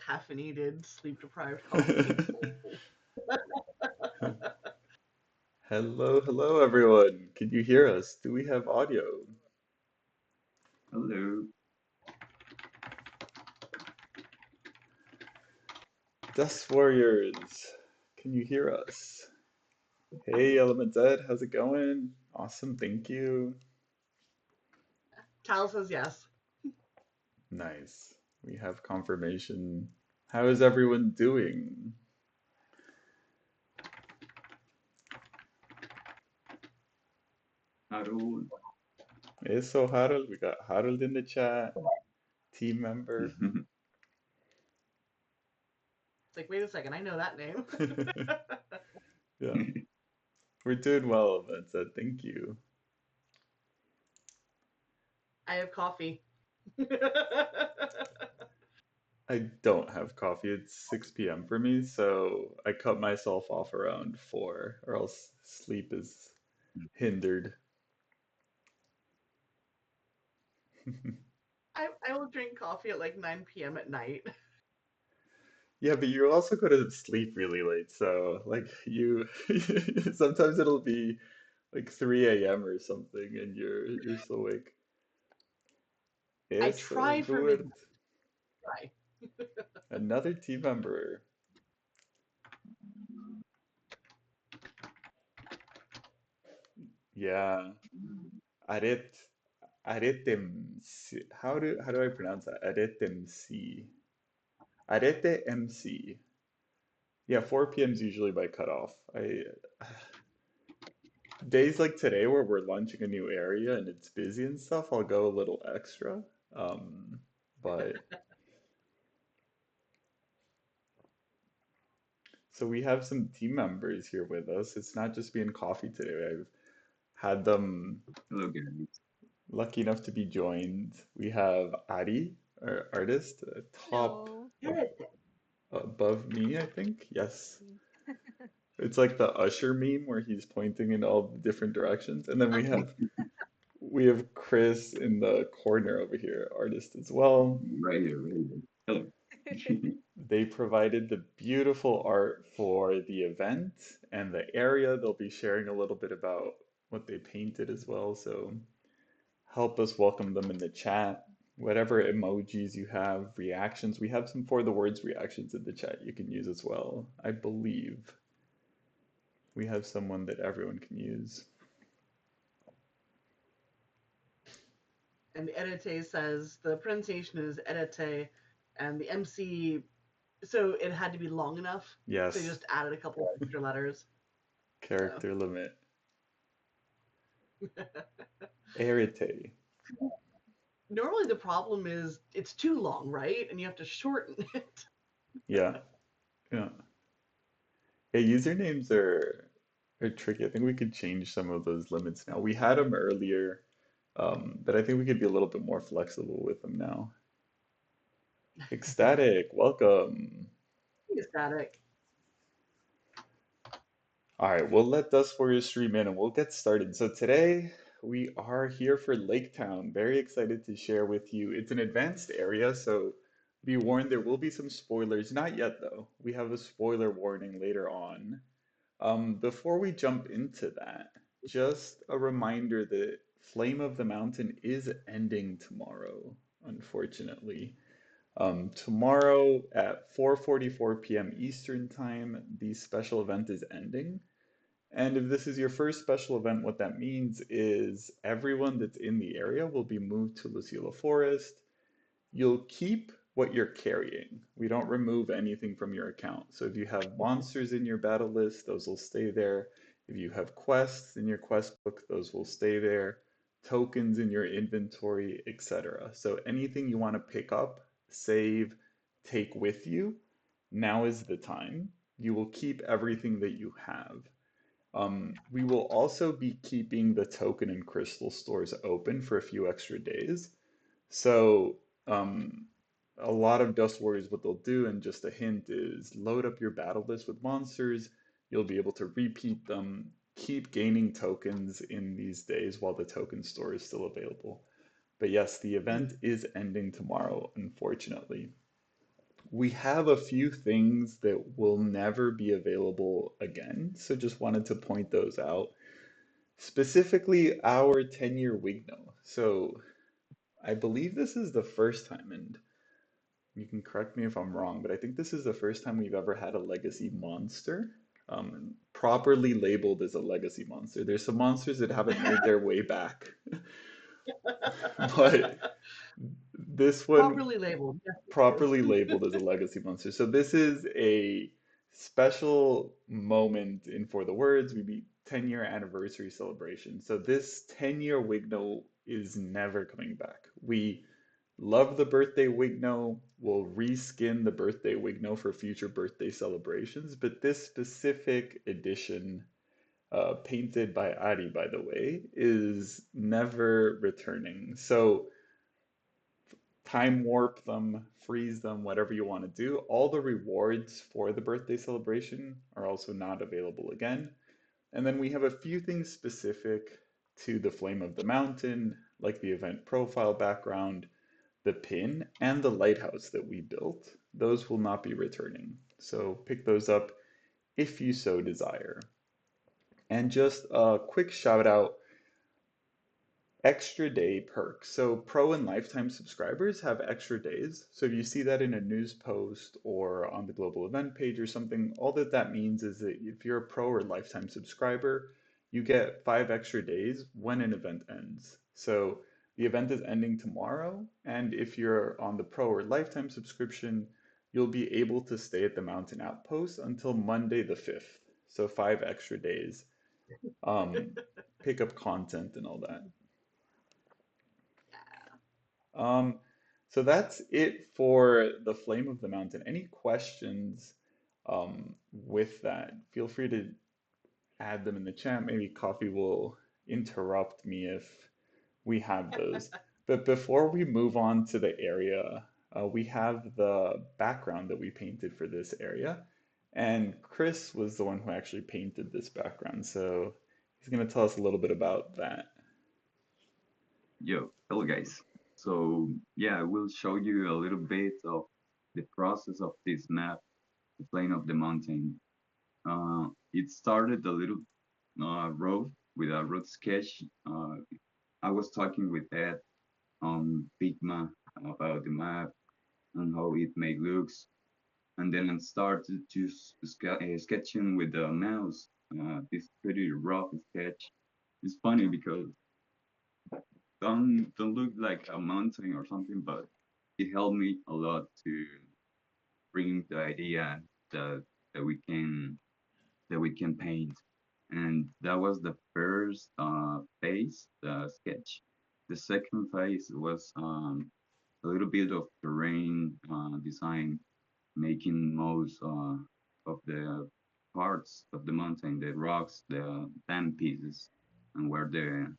caffeinated, sleep-deprived coffee. Hello, hello everyone. Can you hear us? Do we have audio? Hello. Dust Warriors, can you hear us? Hey, Element Z, how's it going? Awesome, thank you. Tal says yes. Nice. We have confirmation. How is everyone doing? Harold. Hey, so Harold, we got Harold in the chat, team member. It's like, wait a second, I know that name. Yeah, we're doing well, Element Z, thank you. I have coffee. I don't have coffee. It's 6 p.m. for me, so I cut myself off around 4, or else sleep is hindered. I will drink coffee at like 9 p.m. at night. Yeah, but you also go to sleep really late, so like you sometimes it'll be like 3 a.m. or something and you're still awake. I Eso, try for midnight. good. Another team member. Yeah. Aret Aretemsi. How do I pronounce that? Aretemsi. Arete MC. Yeah, 4 p.m. is usually my cutoff. I days like today where we're launching a new area and it's busy and stuff, I'll go a little extra. Um, but so we have some team members here with us. It's not just being coffee today. I've had them Hello, guys. lucky enough to be joined. We have Ari, our artist, top Hello. above me, I think. Yes. It's like the Usher meme where he's pointing in all the different directions. And then we have Chris in the corner over here, artist as well. Right here, right here. Hello. They provided the beautiful art for the event and the area. They'll be sharing a little bit about what they painted as well. So help us welcome them in the chat. Whatever emojis you have, reactions. We have some for the words reactions in the chat you can use as well. I believe we have someone that everyone can use. And Edite says the pronunciation is Edite, and the MC, so it had to be long enough. So they Yes, just added a couple of extra letters. So character limit. Arete. normally the problem is it's too long, right? And you have to shorten it. Yeah, yeah. Yeah, usernames are tricky. I think we could change some of those limits now. We had them earlier, but I think we could be a little bit more flexible with them now. Ecstatic, welcome. Static. All right, we'll let Dust Warriors stream in and we'll get started. So today we are here for Lake Town. Very excited to share with you. It's an advanced area, so be warned there will be some spoilers. Not yet though. We have a spoiler warning later on. Before we jump into that, just a reminder that Flame of the Mountain is ending tomorrow, unfortunately. Tomorrow at 4:44 p.m. Eastern Time, the special event is ending. And if this is your first special event, what that means is everyone that's in the area will be moved to Lucilla Forest. You'll keep what you're carrying. We don't remove anything from your account. So if you have monsters in your battle list, those will stay there. If you have quests in your quest book, those will stay there. Tokens in your inventory, etc. So anything you want to pick up, save, take with you, now is the time. You will keep everything that you have. We will also be keeping the token and crystal stores open for a few extra days. So, um, a lot of Dust Warriors, what they'll do, and just a hint, is load up your battle list with monsters. You'll be able to repeat them, keep gaining tokens in these days while the token store is still available. But yes, the event is ending tomorrow, unfortunately. We have a few things that will never be available again, so just wanted to point those out. Specifically, our 10-year Wigno. So I believe this is the first time, and you can correct me if I'm wrong, but I think this is the first time we've ever had a legacy monster, properly labeled as a legacy monster. There's some monsters that haven't made their way back, but this one Properly labeled. Yes, it is. properly labeled as a legacy monster. So this is a special moment in For the Words. We beat 10-year anniversary celebration. So this 10-year Wigno is never coming back. We love the birthday Wigno. We'll reskin the birthday Wigno for future birthday celebrations, but this specific edition, painted by Ari, by the way, is never returning. So time warp them, freeze them, whatever you want to do. All the rewards for the birthday celebration are also not available again. And then we have a few things specific to the Flame of the Mountain, like the event profile background, the pin, and the lighthouse that we built. Those will not be returning. So pick those up if you so desire. And just a quick shout out, extra day perks. So pro and lifetime subscribers have extra days. So if you see that in a news post or on the global event page or something, all that that means is that if you're a pro or lifetime subscriber, you get 5 extra days when an event ends. So the event is ending tomorrow, and if you're on the pro or lifetime subscription, you'll be able to stay at the mountain outpost until Monday the 5th. So 5 extra days. Um, Pick up content and all that. Um, so that's it for the Flame of the Mountain. Any questions with that? Feel free to add them in the chat. Maybe Coffee will interrupt me if we have those. But before we move on to the area, we have the background that we painted for this area. And Chris was the one who actually painted this background. So he's going to tell us a little bit about that. Yo, hello guys. So yeah, I will show you a little bit of the process of this map, the plane of the mountain. It started a little rough with a road sketch. I was talking with Ed on Figma about the map and how it may looks, and then I started to sketching with the mouse. This pretty rough sketch. It's funny because don't look like a mountain or something, but it helped me a lot to bring the idea that that we can that we can paint. And that was the first phase, the sketch. The second phase was a little bit of terrain design, making most of the parts of the mountain, the rocks, the sand pieces, and where the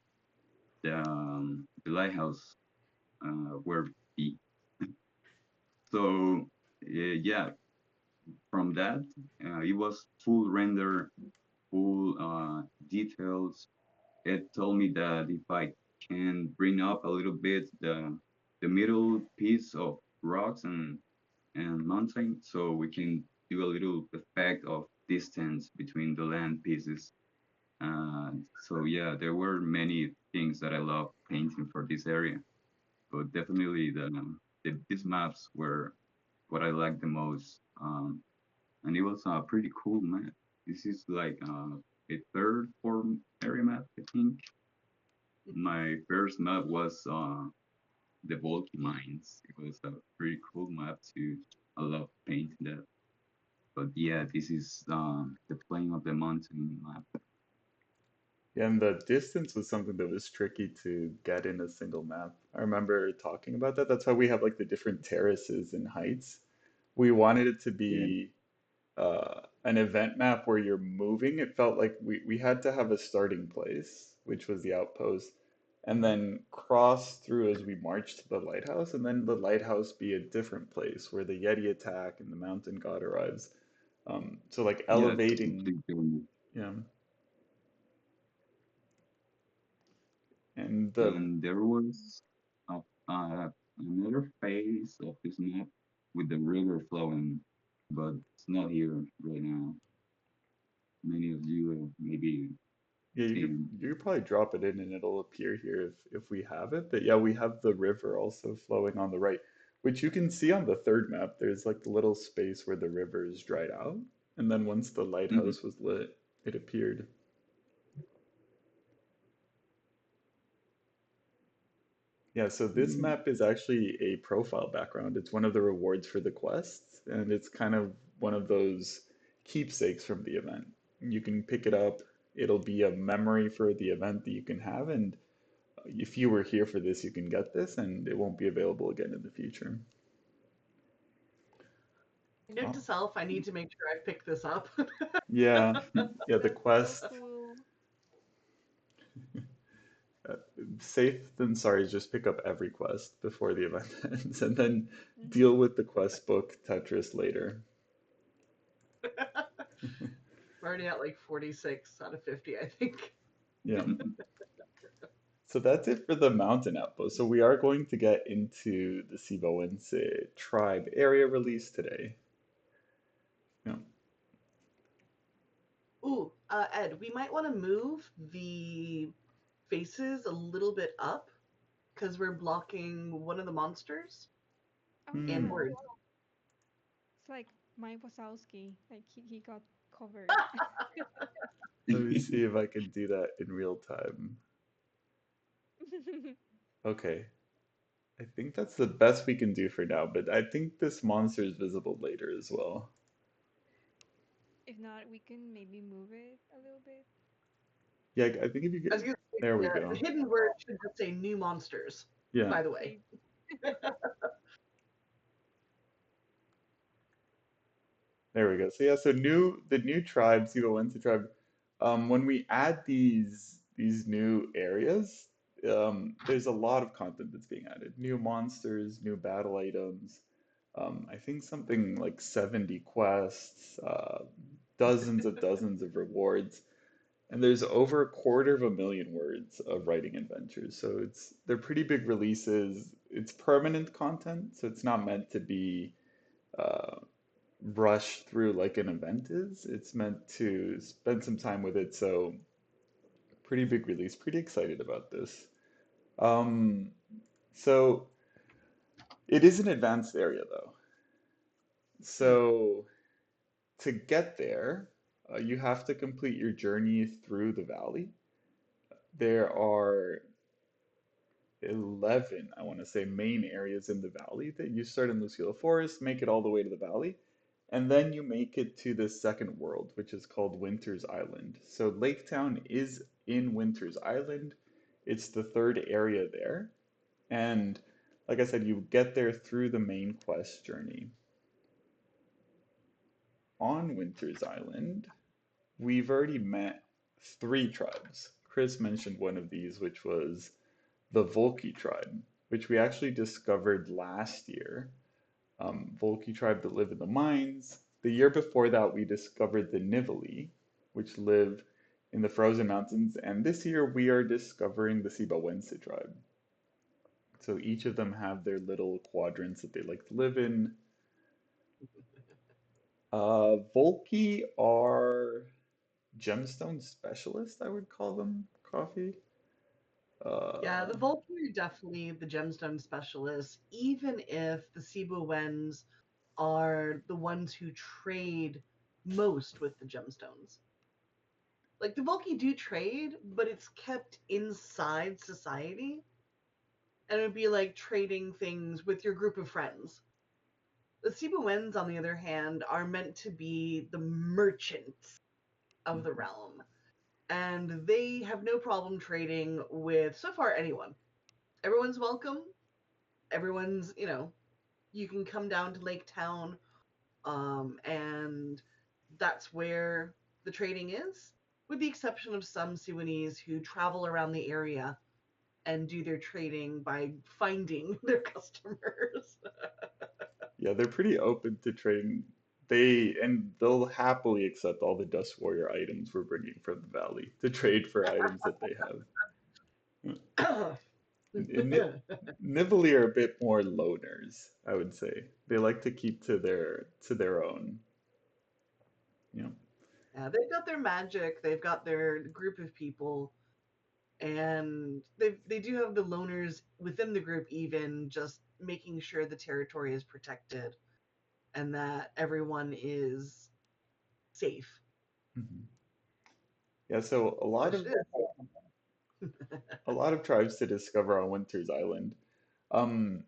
lighthouse were be. So yeah, from that, it was full render, full details. It told me that if I can bring up a little bit the middle piece of rocks and mountain, so we can do a little effect of distance between the land pieces. So yeah, there were many things that I love painting for this area, but definitely these maps were what I liked the most. And it was a pretty cool map. This is like a third form area map, I think. My first map was the Volky Mines. It was a pretty cool map too. I love painting that. But yeah, this is the Plain of the Mountain map. Yeah, and the distance was something that was tricky to get in a single map. I remember talking about that. That's why we have like the different terraces and heights. We wanted it to Yeah, be an event map where you're moving. It felt like we had to have a starting place, which was the outpost, and then cross through as we marched to the lighthouse, and then the lighthouse be a different place where the Yeti attack and the mountain god arrives. So like yeah, elevating, completely. yeah, and the And there was a, another phase of this map with the river flowing, but it's not here right now. Many of you have maybe Yeah, seen. you could probably drop it in and it'll appear here if we have it. But yeah, we have the river also flowing on the right, which you can see on the third map. There's like the little space where the river is dried out, and then once the Mhm. lighthouse was lit, it appeared. Yeah, so this Mm. map is actually a profile background. It's one of the rewards for the quests, and it's kind of one of those keepsakes from the event. You can pick it up, it'll be a memory for the event that you can have, and if you were here for this, you can get this, and it won't be available again in the future. Note to Oh, self, I need to make sure I pick this up. yeah, yeah, the That's so quest, cool. uh, safe than sorry, just pick up every quest before the event ends, and then Mm-hmm. deal with the quest book Tetris later. We're already at like 46 out of 50, I think. Yeah. So that's it for the mountain outpost. So we are going to get into the Sibawense Tribe area release today. Yeah. Ooh, Ed, we might want to move the faces a little bit up because we're blocking one of the monsters Oh and yeah, Hmm. words. it's like Mike Wazowski. Like he got covered. Let me see if I can do that in real time. Okay. I think that's the best we can do for now, but I think this monster is visible later as well. If not, we can maybe move it a little bit. Yeah, I think if you I get, was gonna say there we the go. hidden word should just say new monsters, Yeah. by the way. Maybe. There we go. So yeah, so the new tribe, Sibawense tribe, when we add these new areas, there's a lot of content that's being added. New monsters, new battle items. I think something like 70 quests, dozens of rewards, and there's over a quarter of a million words of writing adventures. So they're pretty big releases. It's permanent content, so it's not meant to be uh, rush through like an event is. It's meant to spend some time with it. So pretty big release. Pretty excited about this. Um, so it is an advanced area though. Hmm. So to get there, you have to complete your journey through the valley. There are 11, I want to say, main areas in the valley that you start in Lucille Forest, make it all the way to the valley, and then you make it to the second world, which is called Winter's Island. So Lake Town is in Winter's Island. It's the third area there. And like I said, you get there through the main quest journey. On Winter's Island, we've already met three tribes. Chris mentioned one of these, which was the Volki tribe, which we actually discovered last year. Volki tribe that live in the mines. The year before that, we discovered the Nivali, which live in the frozen mountains. And this year, we are discovering the Sibawense tribe. So each of them have their little quadrants that they like to live in. Volki are gemstone specialists, I would call them, coffee. Yeah, the Uh, Vulcan are definitely the gemstone specialists, even if the Cebu are the ones who trade most with the gemstones. Like the Volki do trade, but it's kept inside society. And it would be like trading things with your group of friends. The Sibuens, on the other hand, are meant to be the merchants of the realm. And they have no problem trading with, so far, anyone. Everyone's welcome. Everyone's, you can come down to Lake Town, and that's where the trading is, with the exception of some Siwanese who travel around the area and do their trading by finding their customers. Yeah, they're pretty open to trading. They'll happily accept all the Dust Warrior items we're bringing from the valley to trade for items that they have. Nibbly are a bit more loners, I would say. They like to keep to their own, you know. Yeah, they've got their magic, they've got their group of people, and they do have the loners within the group, even just making sure the territory is protected and that everyone is safe, Mhm. Yeah, so which it is. a lot of tribes to discover on Winter's Island. Um,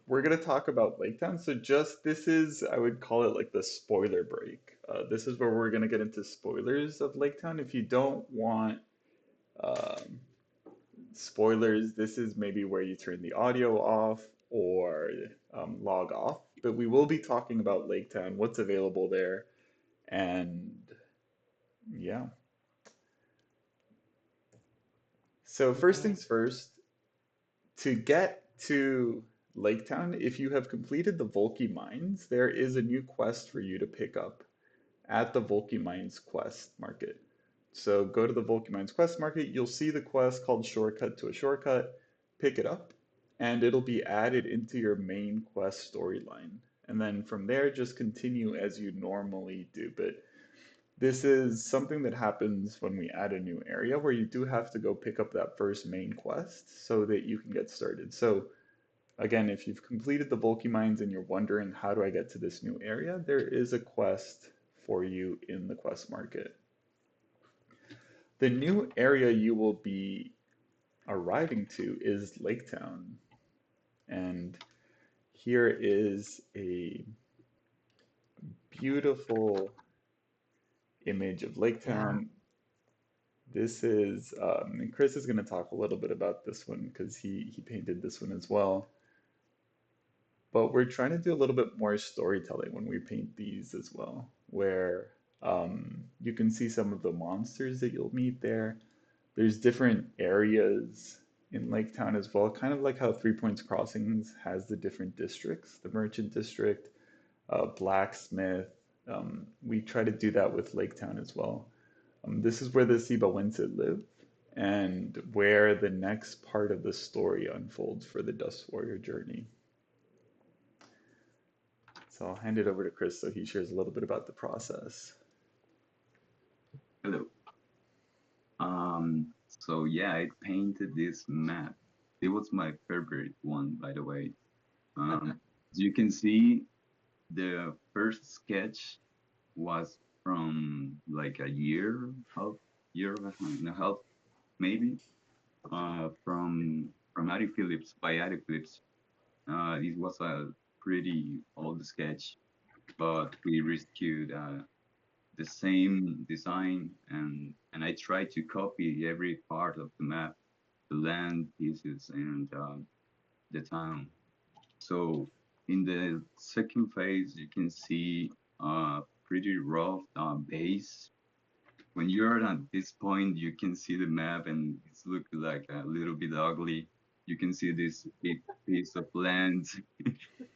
we're gonna talk about Lake Town. So just this is, I would call it like the spoiler break. This is where we're gonna get into spoilers of Lake Town. If you don't want um, spoilers, this is maybe where you turn the audio off or log off. But we will be talking about Lake Town, what's available there, and yeah. So All first right. things first, to get to Lake Town, if you have completed the Volky Mines, there is a new quest for you to pick up at the Volky Mines Quest Market. So go to the Volky Mines Quest Market, you'll see the quest called Shortcut to a Shortcut, pick it up, and it'll be added into your main quest storyline. And then from there, just continue as you normally do. But this is something that happens when we add a new area where you do have to go pick up that first main quest so that you can get started. So again, if you've completed the bulky mines and you're wondering how do I get to this new area, there is a quest for you in the quest market. The new area you will be arriving to is Lake Town. And here is a beautiful image of Lake Yeah. Town. This is, and Chris is going to talk a little bit about this one because he painted this one as well. But we're trying to do a little bit more storytelling when we paint these as well, where you can see some of the monsters that you'll meet there. There's different areas in Lake Town as well, kind of like how Three Points Crossings has the different districts, the Merchant District, Blacksmith. We try to do that with Lake Town as well. This is where the Sibawense live and where the next part of the story unfolds for the Dust Warrior journey. So I'll hand it over to Chris so he shares a little bit about the process. Hello. So yeah, I painted this map. It was my favorite one, by the way. As you can see, the first sketch was from like a year and a half, maybe, from Ari Phillips by Ari Phillips. It was a pretty old sketch, but we rescued the same design, and I tried to copy every part of the map, the land pieces, and the town. So in the second phase, you can see a pretty rough base. When you're at this point, you can see the map and it's looking like a little bit ugly. You can see this big piece of land,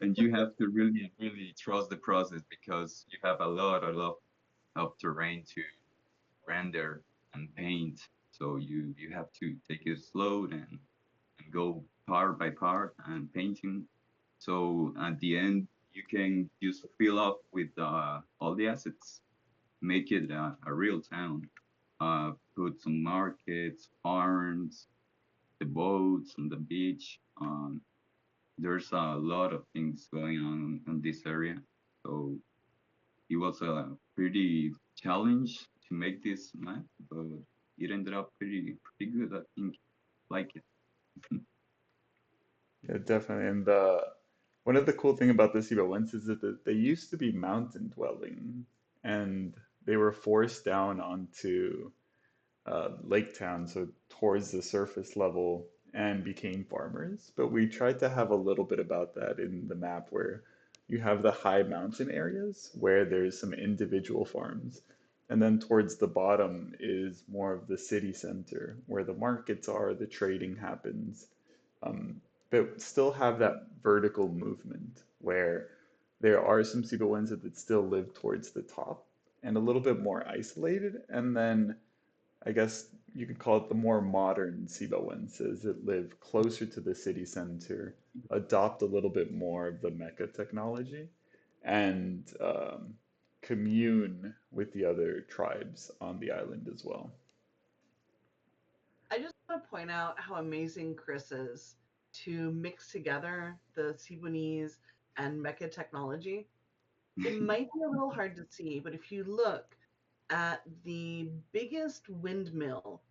and you have to really, really trust the process because you have a lot of terrain to render and paint. So you have to take it slow and go part by part and painting. So at the end, you can just fill up with all the assets, make it a real town. Put some markets, farms, the boats on the beach. There's a lot of things going on in this area. So it was a pretty challenge to make this map, but it ended up pretty good. I think like it. Yeah, definitely. And one of the cool thing about the Sibawense is that they used to be mountain dwelling and they were forced down onto Lake Town, so towards the surface level, and became farmers. But we tried to have a little bit about that in the map where you have the high mountain areas where there's some individual farms. And then towards the bottom is more of the city center where the markets are, the trading happens. Um, but still have that vertical movement where there are some Sibawense that still live towards the top and a little bit more isolated. And then I guess you could call it the more modern Sibawenses that live closer to the city center, adopt a little bit more of the Mecca technology, and commune with the other tribes on the island as well. I just want to point out how amazing Chris is to mix together the Cebuanese and Mecha technology. It might be a little hard to see, but if you look at the biggest windmill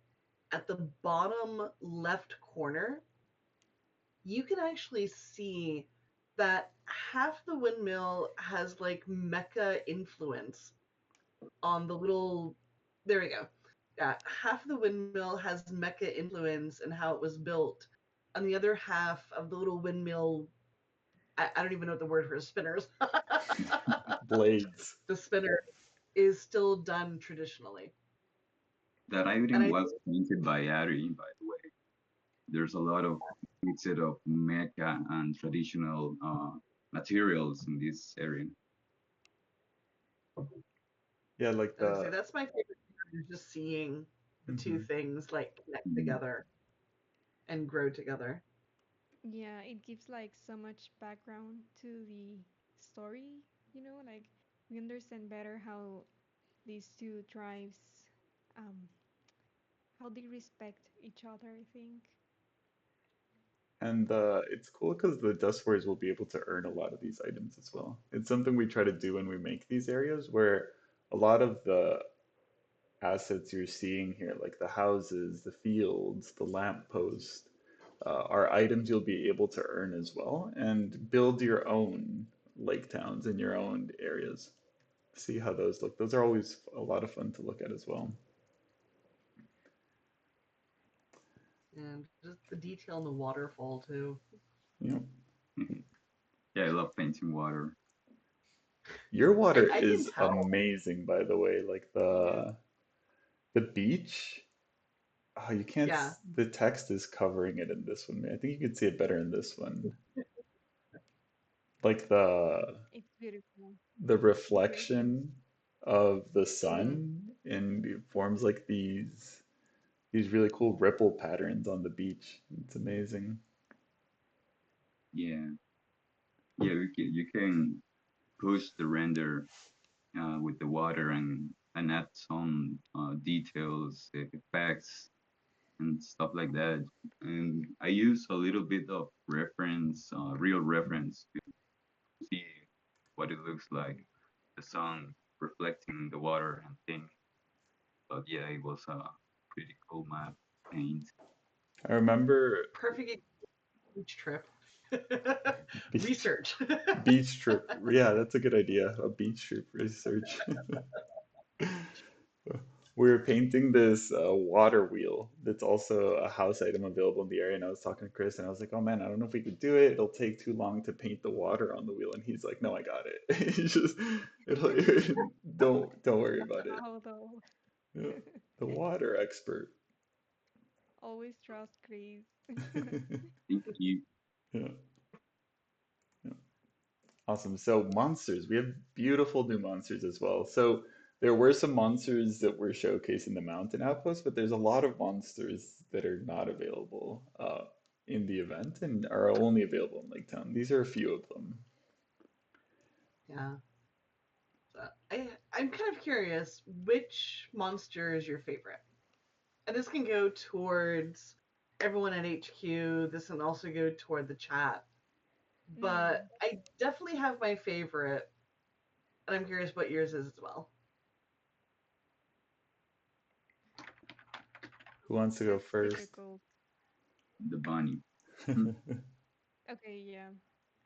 at the bottom left corner, you can actually see that half the windmill has like mecha influence on the little. There we go. Yeah, half the windmill has mecha influence and how it was built, and the other half of the little windmill. I don't even know what the word for spinners. Blades. The spinner is still done traditionally, That and item I was painted by Ari, by the way. There's a lot of mix of mecha and traditional materials in this area. Yeah, like was gonna say the that's my favorite part is just seeing the two mhm. things like connect Mm, together and grow together. Yeah, it gives like so much background to the story, like we understand better how these two tribes, um, how they respect each other, I think. And it's cool because the dust warriors will be able to earn a lot of these items as well. It's something we try to do when we make these areas where a lot of the assets you're seeing here, like the houses, the fields, the lamppost, are items you'll be able to earn as well and build your own lake towns in your own areas. See how those look. Those are always a lot of fun to look at as well. And just the detail in the waterfall too. You know, mhm. Yeah, I love painting water. your water I can is tell. amazing, by the way. Like Yeah. the beach. Oh, you can't. Yeah. The text is covering it in this one. I think you could see it better in this one. Like It's beautiful. the It's very close. reflection of the Hmm. sun and it forms like these really cool ripple patterns on the beach. It's amazing. Yeah, yeah, you can push the render with the water and add some details, effects, and stuff like that. And I use a little bit of reference, real reference, to see what it looks like, the sun reflecting the water and things. But yeah, it was a pretty cool map paint. I remember Perfect beach trip. beach Research. beach trip. Yeah, that's a good idea. A beach trip research. We were painting this water wheel that's also a house item available in the area. And I was talking to Chris and I was like, oh man, I don't know if we could do it. It'll take too long to paint the water on the wheel. And he's like, no, I got it. He's just, it'll, don't worry about it. How though? Yeah. The water expert. Always trust Chris. Thank you. Yeah. Yeah. Awesome. So monsters, we have beautiful new monsters as well. So there were some monsters that were showcased in the Mountain Outpost, but there's a lot of monsters that are not available in the event and are only available in Lake Town. These are a few of them. Yeah. So I'm kind of curious, which monster is your favorite? And this can go towards everyone at HQ. This can also go toward the chat. But Mm. I definitely have my favorite, and I'm curious what yours is as well. Who wants to go That's first? difficult. The bunny. Hmm. Okay, yeah.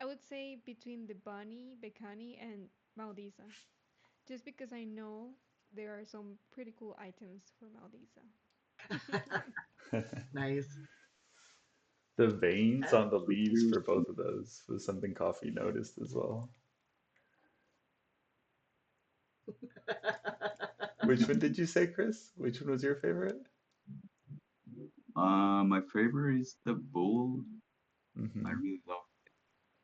I would say between the bunny, Bekani, and Maldisa. Just because I know there are some pretty cool items for Maldisa. Nice. The veins And on the leaves Here's for both of those was something Coffee noticed as well. Which one did you say, Chris? Which one was your favorite? my favorite is the bull. I Hmm. really love.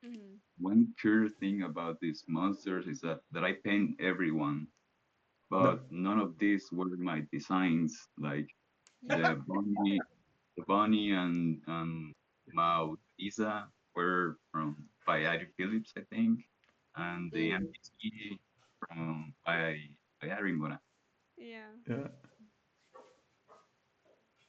Mm. One cool thing about these monsters is that I paint everyone. but No. none of these were my designs. Like Yeah. the bunny, the bunny and Mao Isa were from by Ari Phillips, I think, and the Mm. NPC from by Ari Mora. Yeah. Yeah.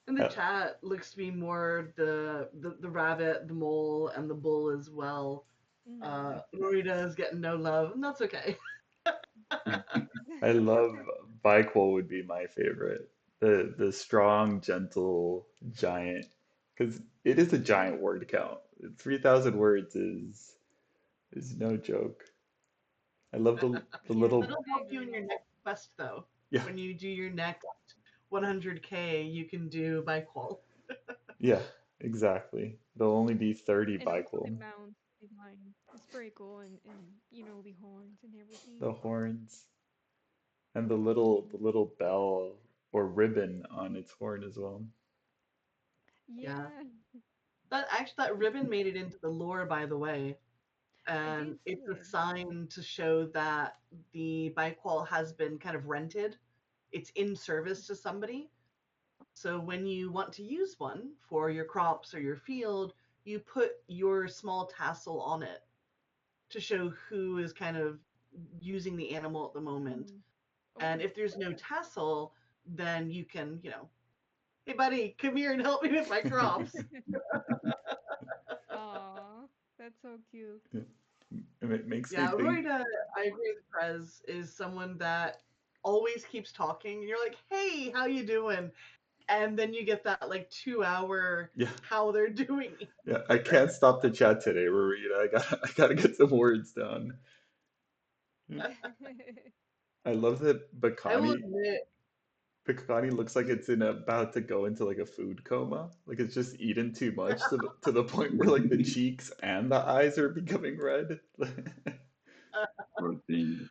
In the Uh, chat looks to be more the rabbit, the mole, and the bull as well. Mm-hmm. Norita is getting no love, and that's okay. I love Bicol would be my favorite. The strong, gentle giant, because it is a giant word count. 3,000 words is no joke. I love the Yeah, little That'll I help you in agree. your next quest, though. yeah When you do your next 100K, you can do by qual. yeah exactly. There'll only be 30 And also the Bicol. mount design. It's pretty cool and the horns and everything. The horns and the Mm-hmm. little bell or ribbon on its horn as well. Yeah. Yeah, That ribbon made it into the lore, by the way, I did and see it's a it. sign to show that the biqual has been kind of rented. It's in service to somebody. So when you want to use one for your crops or your field, you put your small tassel on it to show who is kind of using the animal at the moment. Mm-hmm. And Oh, if there's no tassel, then you can, hey buddy, come here and help me with my crops. aw, that's so cute. And it makes me Yeah, think, Roida, I agree with Prez, is someone that always keeps talking. And you're like, hey, how you doing? And then you get that like 2 hour yeah, how they're doing. yeah, I can't stop the chat today, Rarita. I gotta get some words down. I love that I will admit, Bakani looks like it's in about to go into like a food coma. Like it's just eaten too much to the point where like the cheeks and the eyes are becoming red. Poor thing.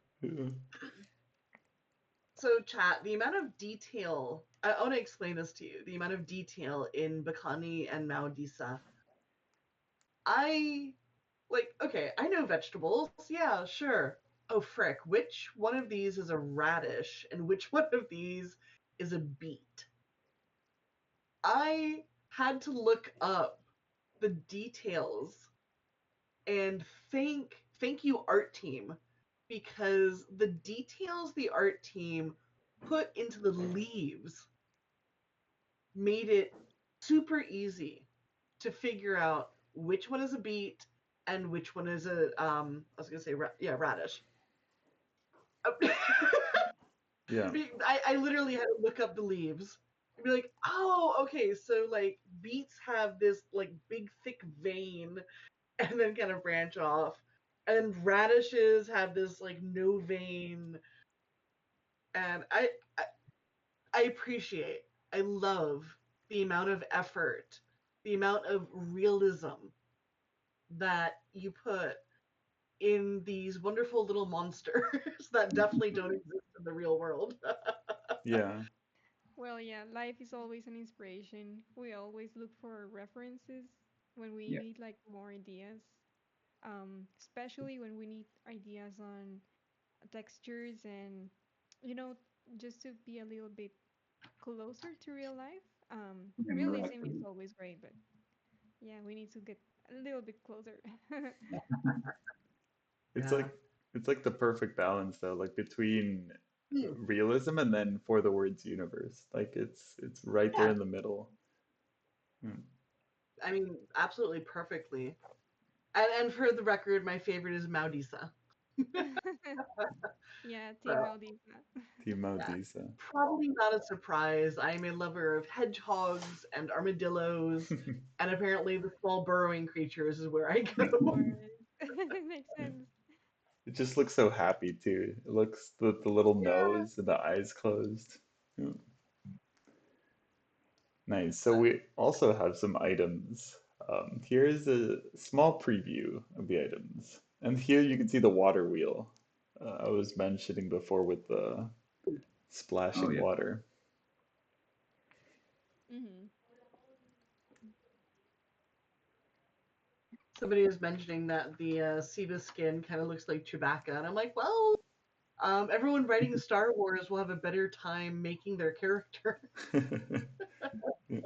so chat, the amount of detail, I want to explain this to you. The amount of detail in Bakani and Maudisa. I like, okay, I know vegetables. Yeah, sure. Oh, frick. Which one of these is a radish and which one of these is a beet? I had to look up the details and thank you art team because the details the art team put into the leaves made it super easy to figure out which one is a beet and which one is a I was gonna say yeah, radish. Yeah, I literally had to look up the leaves and be like, oh, okay, so like beets have this like big thick vein and then kind of branch off. And radishes have this like no vein. And I appreciate, I love the amount of effort, the amount of realism that you put in these wonderful little monsters that definitely don't exist in the real world. yeah, Well, yeah, life is always an inspiration. We always look for references when we Yeah, need like more ideas, especially when we need ideas on textures and, you know, just to be a little bit closer to real life. yeah, more Realism is accurate. always great, but yeah, we need to get a little bit closer. it's Yeah. like the perfect balance though, like between Hmm. realism and then for the words universe. Like it's right there Yeah. in the middle. Mm. I mean, absolutely perfectly. And for the record, my favorite is Maudisa. Yeah, Team But Maldita. Timo yeah, Disa. probably not a surprise. I'm a lover of hedgehogs and armadillos, and apparently the small burrowing creatures is where I Of go. course. Makes sense. It just looks so happy too. It looks the little Yeah. nose and the eyes closed. Yeah. Nice. So we also have some items. Here's a small preview of the items. And here you can see the water wheel I was mentioning before with the Oh splashing yeah, water. Hmm. Somebody was mentioning that the Siba skin kind of looks like Chewbacca, and I'm like, well, Everyone writing Star Wars will have a better time making their character. Yeah.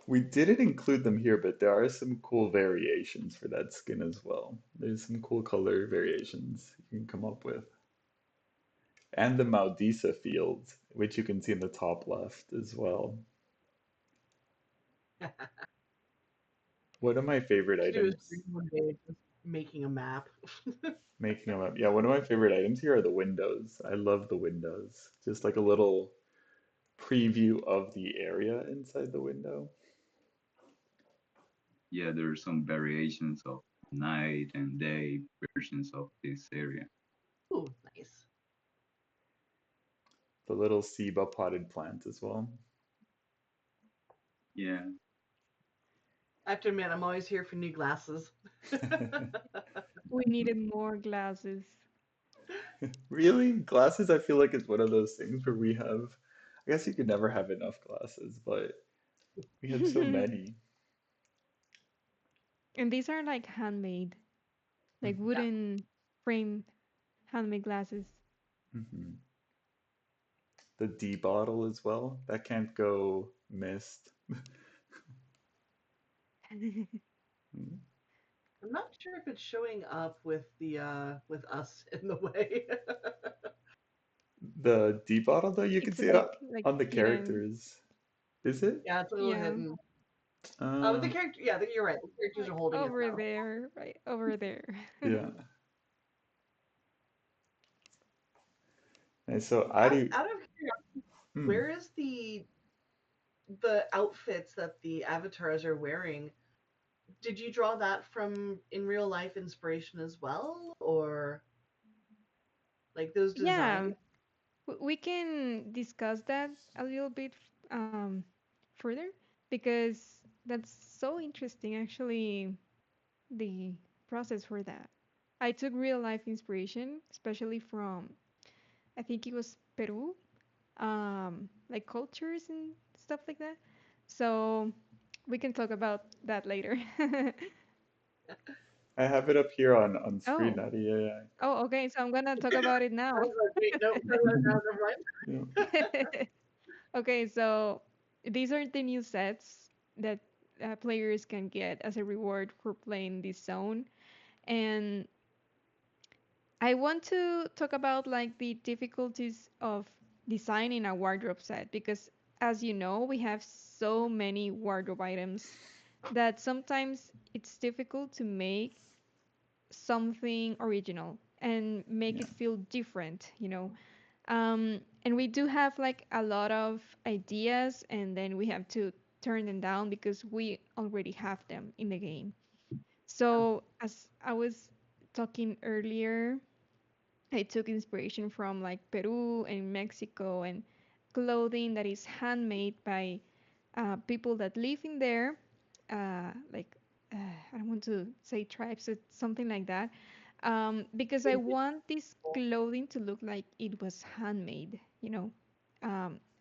We didn't include them here, but there are some cool variations for that skin as well. There's some cool color variations you can come up with. And the Maudisa field, which you can see in the top left as well. One of my favorite To do his items, dream one day, just making a map. making them up. Yeah, one of my favorite items here are the windows. I love the windows. Just like a little preview of the area inside the window. Yeah, there are some variations of night and day versions of this area. Ooh, nice. The little Siba potted plant as well. Yeah, I have to admit, I'm always here for new glasses. We needed more glasses. Really? Glasses, I feel like is one of those things where we have, I guess you could never have enough glasses, but we had so And many. these are like handmade, like Mhm, Yeah. wooden framed handmade glasses. mhm. The D bottle as well. That can't go missed. Mm. I'm not sure if it's showing up with the with us in the way. The D bottle though, you can It's a see it bit like on the hidden. characters. Is it? Yeah, it's a little Yeah. hidden. But Uh, the character, yeah, you're right. The characters are Like holding it over though. there, right over there. yeah. And so Out of curiosity, hmm. where is the outfits that the avatars are wearing? Did you draw that from in real life inspiration as well, or like those Yeah, designs? we can discuss that a little bit further because that's so interesting actually the process for that. I took real life inspiration, especially from I think it was Peru, like cultures and stuff like that. So we can talk about that later. I have it up here on screen, Oh, Nadia. Yeah. oh, okay. So I'm gonna talk about it I now. was like, wait, no, no, no, no, never mind. Yeah. Okay, so these are the new sets that players can get as a reward for playing this zone. And I want to talk about like the difficulties of designing a wardrobe set because as you know, we have so many wardrobe items that sometimes it's difficult to make something original and make Yeah. it feel different, you know. And we do have like a lot of ideas, and then we have to turn them down because we already have them in the game. So, as I was talking earlier, I took inspiration from like Peru and Mexico and clothing that is handmade by people that live in there, like I don't want to say tribes, it's something like that, because I want this clothing to look like it was handmade. You know,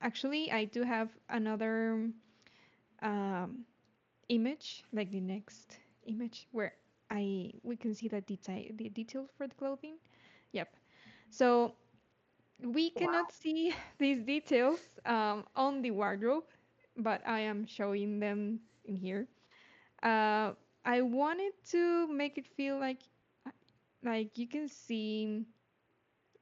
actually, I do have another um, image, like the next image, where I we can see the details for the clothing. Yep. So we Wow. cannot see these details on the wardrobe, but I am showing them in here. Uh, I wanted to make it feel like you can see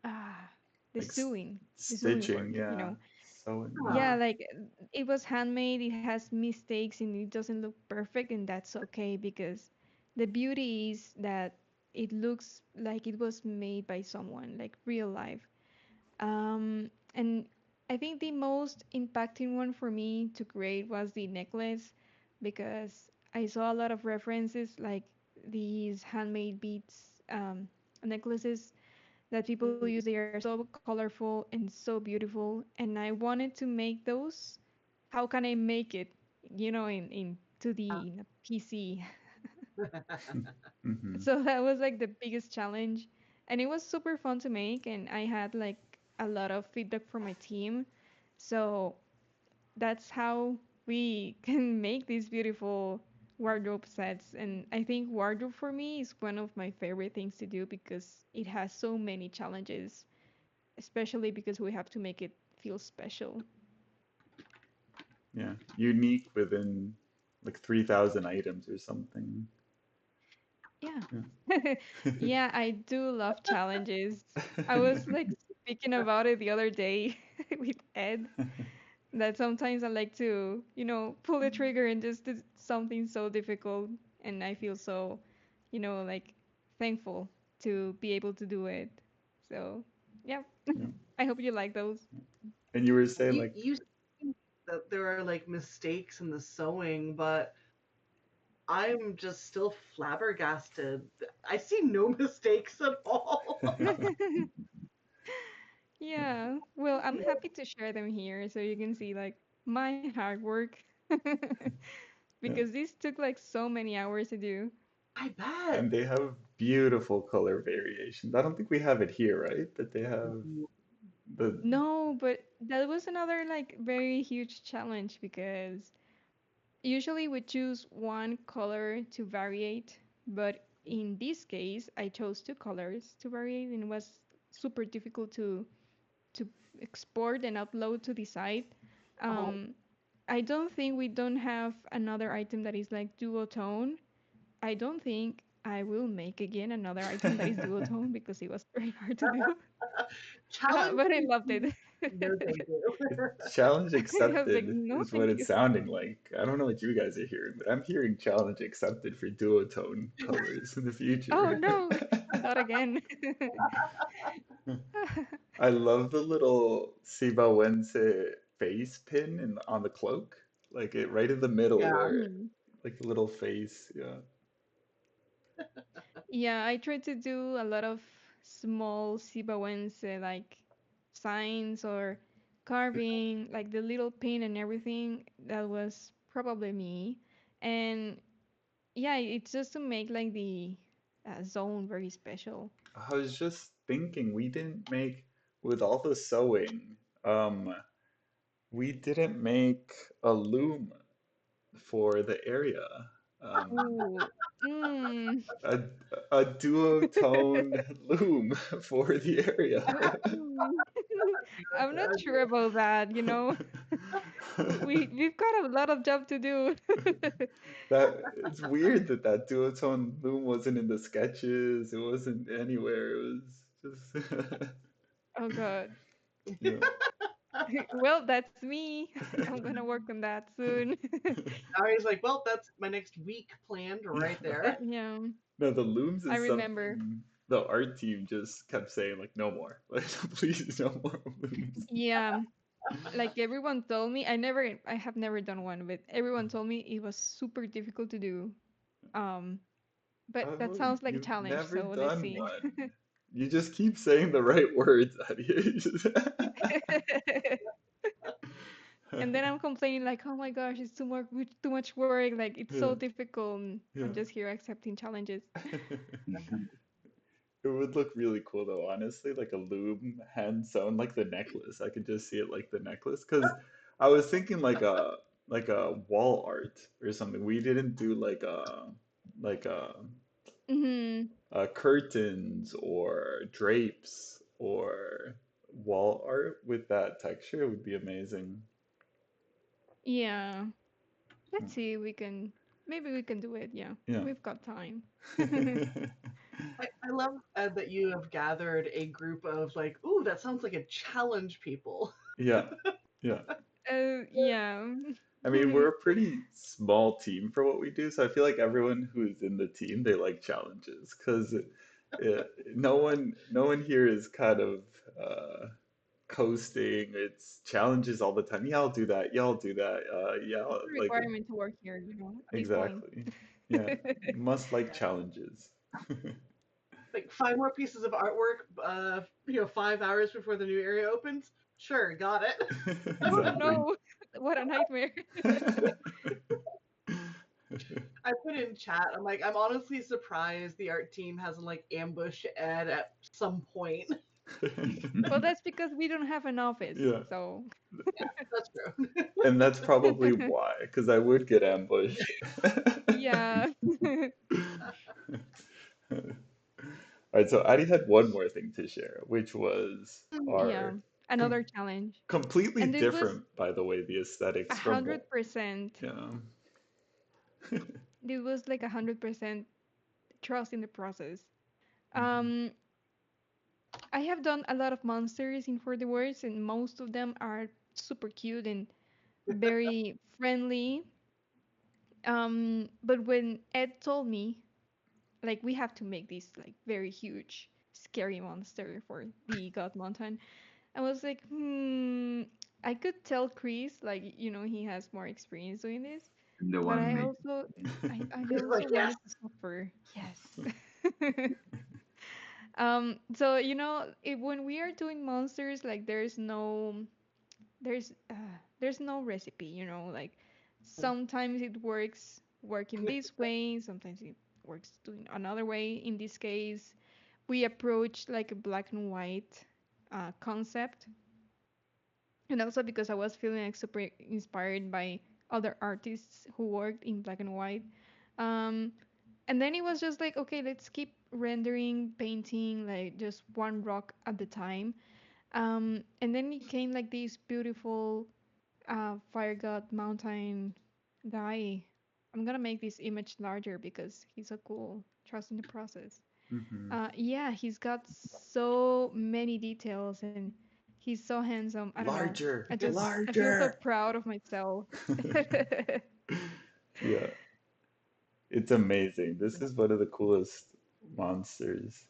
ah the Like sewing stitching, work. You yeah. know, Sewing, yeah. yeah, Huh. like it was handmade. It has mistakes and it doesn't look perfect, and that's okay because the beauty is that it looks like it was made by someone, like real life. And I think the most impacting one for me to create was the necklace because I saw a lot of references like these handmade beads necklaces that people use. They are so colorful and so beautiful, and I wanted to make those. How can I make it, in 2D in a PC? hmm. So that was like the biggest challenge, and it was super fun to make, and I had like a lot of feedback from my team. So that's how we can make these beautiful wardrobe sets, and I think wardrobe for me is one of my favorite things to do because it has so many challenges, especially because we have to make it feel special. Yeah, unique within like 3,000 items or something. Yeah. Yeah. Yeah, I do love challenges. I was like speaking about it the other day with Ed, that sometimes I like to, pull the trigger and just do something so difficult, and I feel so, like thankful to be able to do it. So, yeah, Yeah. I hope you like those. And you were saying You like, you think that there are like mistakes in the sewing, but I'm just still flabbergasted. I see no mistakes at all. Yeah, well, I'm happy to share them here so you can see like my hard work yeah. because this took like so many hours to do. I And bet. they have beautiful color variations. I don't think we have it here, right? That they have the, No, but that was another like very huge challenge because usually we choose one color to variate, but in this case I chose two colors to variate and it was super difficult to export and upload to the site. Oh, Um, I don't think we don't have another item that is like duotone. I don't think I will make again another item that is duotone because it was very hard to do. challenge But I loved complete. it. No, thank you. challenge I was like, accepted no, is what thank it's you. sounding like. I don't know what you guys are hearing, but I'm hearing challenge accepted for duotone colors in the Oh future. no, not again. I love the little Sibawense face pin on the cloak, like it right in the middle Yeah. where Mm. like a little face. Yeah. Yeah, I tried to do a lot of small Sibawense like signs or carving, like the little pin and everything. That was probably me. And yeah, it's just to make like the zone very special. I was just thinking we didn't make with all the sewing, um, we didn't make a loom for the area. Um, Ooh. Mm. a a duotone loom for the area. Mm. I'm not sure about that. We've got a lot of job to do. That it's weird that that duotone loom wasn't in the sketches. It wasn't anywhere. It was just Oh God. yeah. Well, that's me. I'm gonna work on that soon. Ari's like, well, that's my next week planned right there. Yeah, No, the looms I is remember. something the art team just kept saying like no more. Like please no more looms. Yeah, like everyone told me, I have never done one, but everyone told me it was super difficult to do. Um, but that Oh, sounds like a you've challenge, never so let's done see. one. You just keep saying the right words out here. And then I'm complaining like, oh my gosh, it's too much work. Like it's so Yeah, difficult. And I'm yeah. just here accepting challenges. It would look really cool though, honestly, like a loom hand sewn like the necklace. I could just see it like the necklace. Because I was thinking like a wall art or something. We didn't do like Hmm. curtains or drapes or wall art with that texture. It would be amazing. Yeah. Let's see. Maybe we can do it. Yeah, Yeah. we've got time. I love that you have gathered a group of like, ooh, that sounds like a challenge people. Yeah. Yeah. Yeah. I mean, we're a pretty small team for what we do, so I feel like everyone who's in the team, they like challenges because no one here is kind of coasting. It's challenges all the time. Yeah, I'll do that. Yeah, I'll do that. Yeah, It's a like requirement to work here, at this point. exactly. Yeah, must like challenges. Like five more pieces of artwork, 5 hours before the new area opens. Sure, got it. Oh Exactly. no, what a nightmare. I put in chat. I'm like, I'm honestly surprised the art team hasn't like ambushed Ed at some point. Well, that's because we don't have an office. Yeah, So, That's true. and that's probably why, because I would get ambushed. yeah. All right, so Adi had one more thing to share, which was Yeah. our com Another challenge. completely And it was different, by the way, the a aesthetics from what, 100%. you know. It was like 100% trust in the process. Mhm, Um, I have done a lot of monsters in For the Words, and most of them are super cute and very friendly. But when Ed told me, like, we have to make this like very huge, scary monster for the God Mountain, I was like, I could tell Chris, like, he has more experience doing this, The but one made. I He's also like, yes. wanted to suffer. Yes. So when we are doing monsters, like there's no recipe. Like sometimes it working this way, sometimes it works doing another way. In this case, we approach like a black and white concept, and also because I was feeling like super inspired by other artists who worked in black and white. Um, and then it was just like, okay, let's keep rendering, painting, like just one rock at the time. And then it came like this beautiful fire god mountain guy. I'm gonna make this image larger because he's so cool. Trust in the process. mhm. Yeah, he's got so many details and he's so handsome. I don't know. Larger, I feel so larger. proud of myself. Yeah, it's amazing. This is one of the coolest monsters.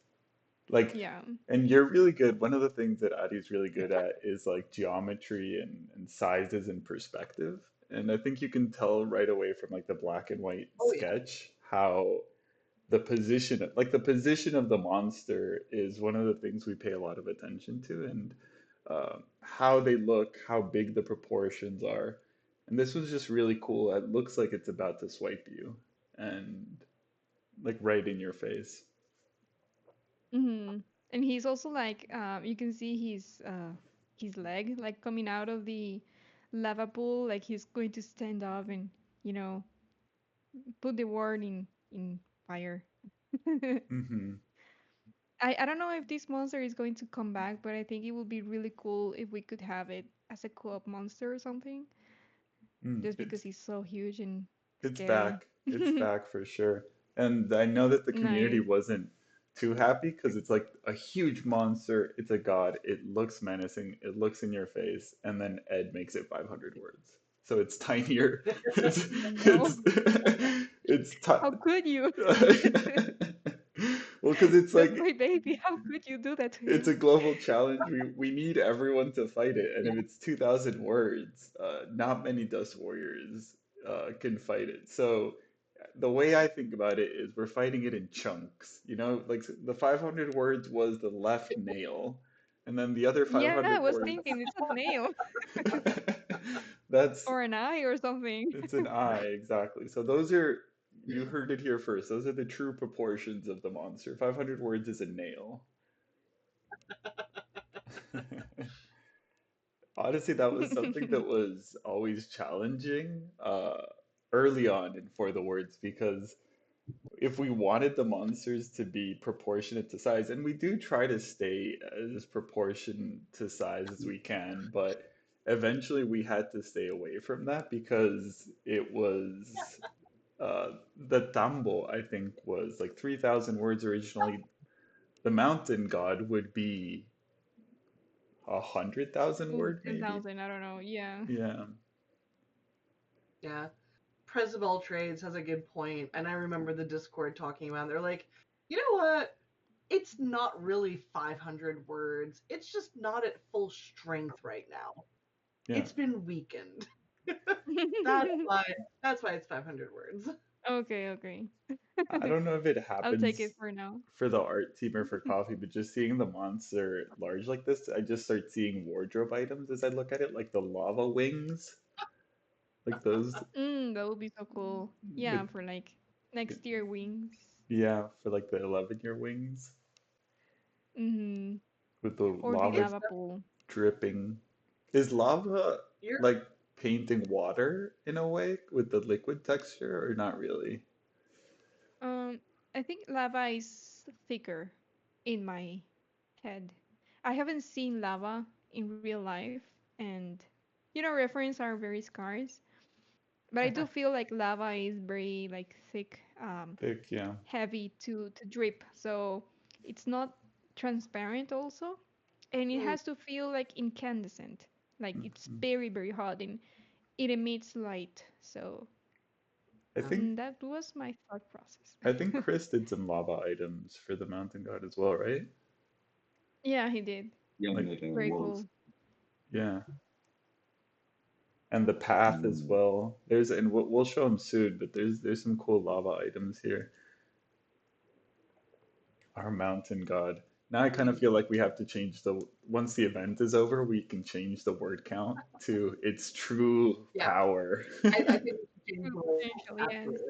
Like, Yeah. and you're really good. One of the things that Adi's really good at is like geometry and sizes and perspective. And I think you can tell right away from like the black and white Oh yeah. sketch how the position of the monster is one of the things we pay a lot of attention to, and how they look, how big the proportions are. And this was just really cool. It looks like it's about to swipe you, and like right in your face. hmm And he's also like, you can see his leg like coming out of the lava pool, like he's going to stand up and you know put the word in fire. Hmm. I don't know if this monster is going to come back, but I think it would be really cool if we could have it as a co-op monster or something, Mm, just because he's so huge and it's scary. back. It's back for sure. And I know that the community Nice. wasn't too happy because it's like a huge monster. It's a god. It looks menacing. It looks in your face. And then Ed makes it 500 words. So it's tinier. It's Oh no. it's it's ti How could you? well, because it's That's like my baby. How could you do that to it's a him? global challenge. We need everyone to fight it, and Yeah. if it's 2,000 words, not many Dust Warriors can fight it. So the way I think about it is we're fighting it in chunks. You know, like the 500 words was the left nail, and then the other Yeah, I 500 was words. thinking it's a nail That's or an eye or something. it's an eye exactly. So those are you heard it here first. Those are the true proportions of the monster. 500 words is a nail. Honestly, that was something that was always challenging early on in For the Words because if we wanted the monsters to be proportionate to size, and we do try to stay as proportion to size as we can, but eventually we had to stay away from that because it was the Tambo, I think, was like 3,000 words originally. The mountain god would be 100,000 Ooh, word maybe. 10,000. I don't know. Yeah. Yeah. Yeah. Pres of all trades has a good point, and I remember the Discord talking about. They're like, you know what? It's not really 500 words. It's just not at full strength right now. Yeah. It's been weakened. That's why. That's why it's 500 words. Okay, okay. I don't know if it I'll take happens it for now. for the art team or for coffee, but just seeing the monster large like this, I just start seeing wardrobe items as I look at it, like the lava wings, like those, That would be so cool. like, Yeah, for like next year wings. yeah, for like the 11-year wings. Mm-hmm. with the Or the lava It's lava pool. dripping. Is lava you're like painting water in a way with the liquid texture or not really? Um, I think lava is thicker in my head. I haven't seen lava in real life, and references are very scarce. But I do feel like lava is very like thick, Thick, yeah. heavy to drip. So it's not transparent also, and it mm, has to feel like incandescent, like it's Mhm. very hot and it emits light. So I yeah. think that was my thought process. I think Chris did some lava items for the mountain god as well, right? Yeah, he did. Yeah, Like, like Very walls. cool. yeah. And the path as Um, well. And we'll show him soon, but there's some cool lava items here. Our mountain god. Now I kind of feel like we have to change once the event is over, we can change the word count to its true Yeah. power. I think we should change True the word. potential, yes.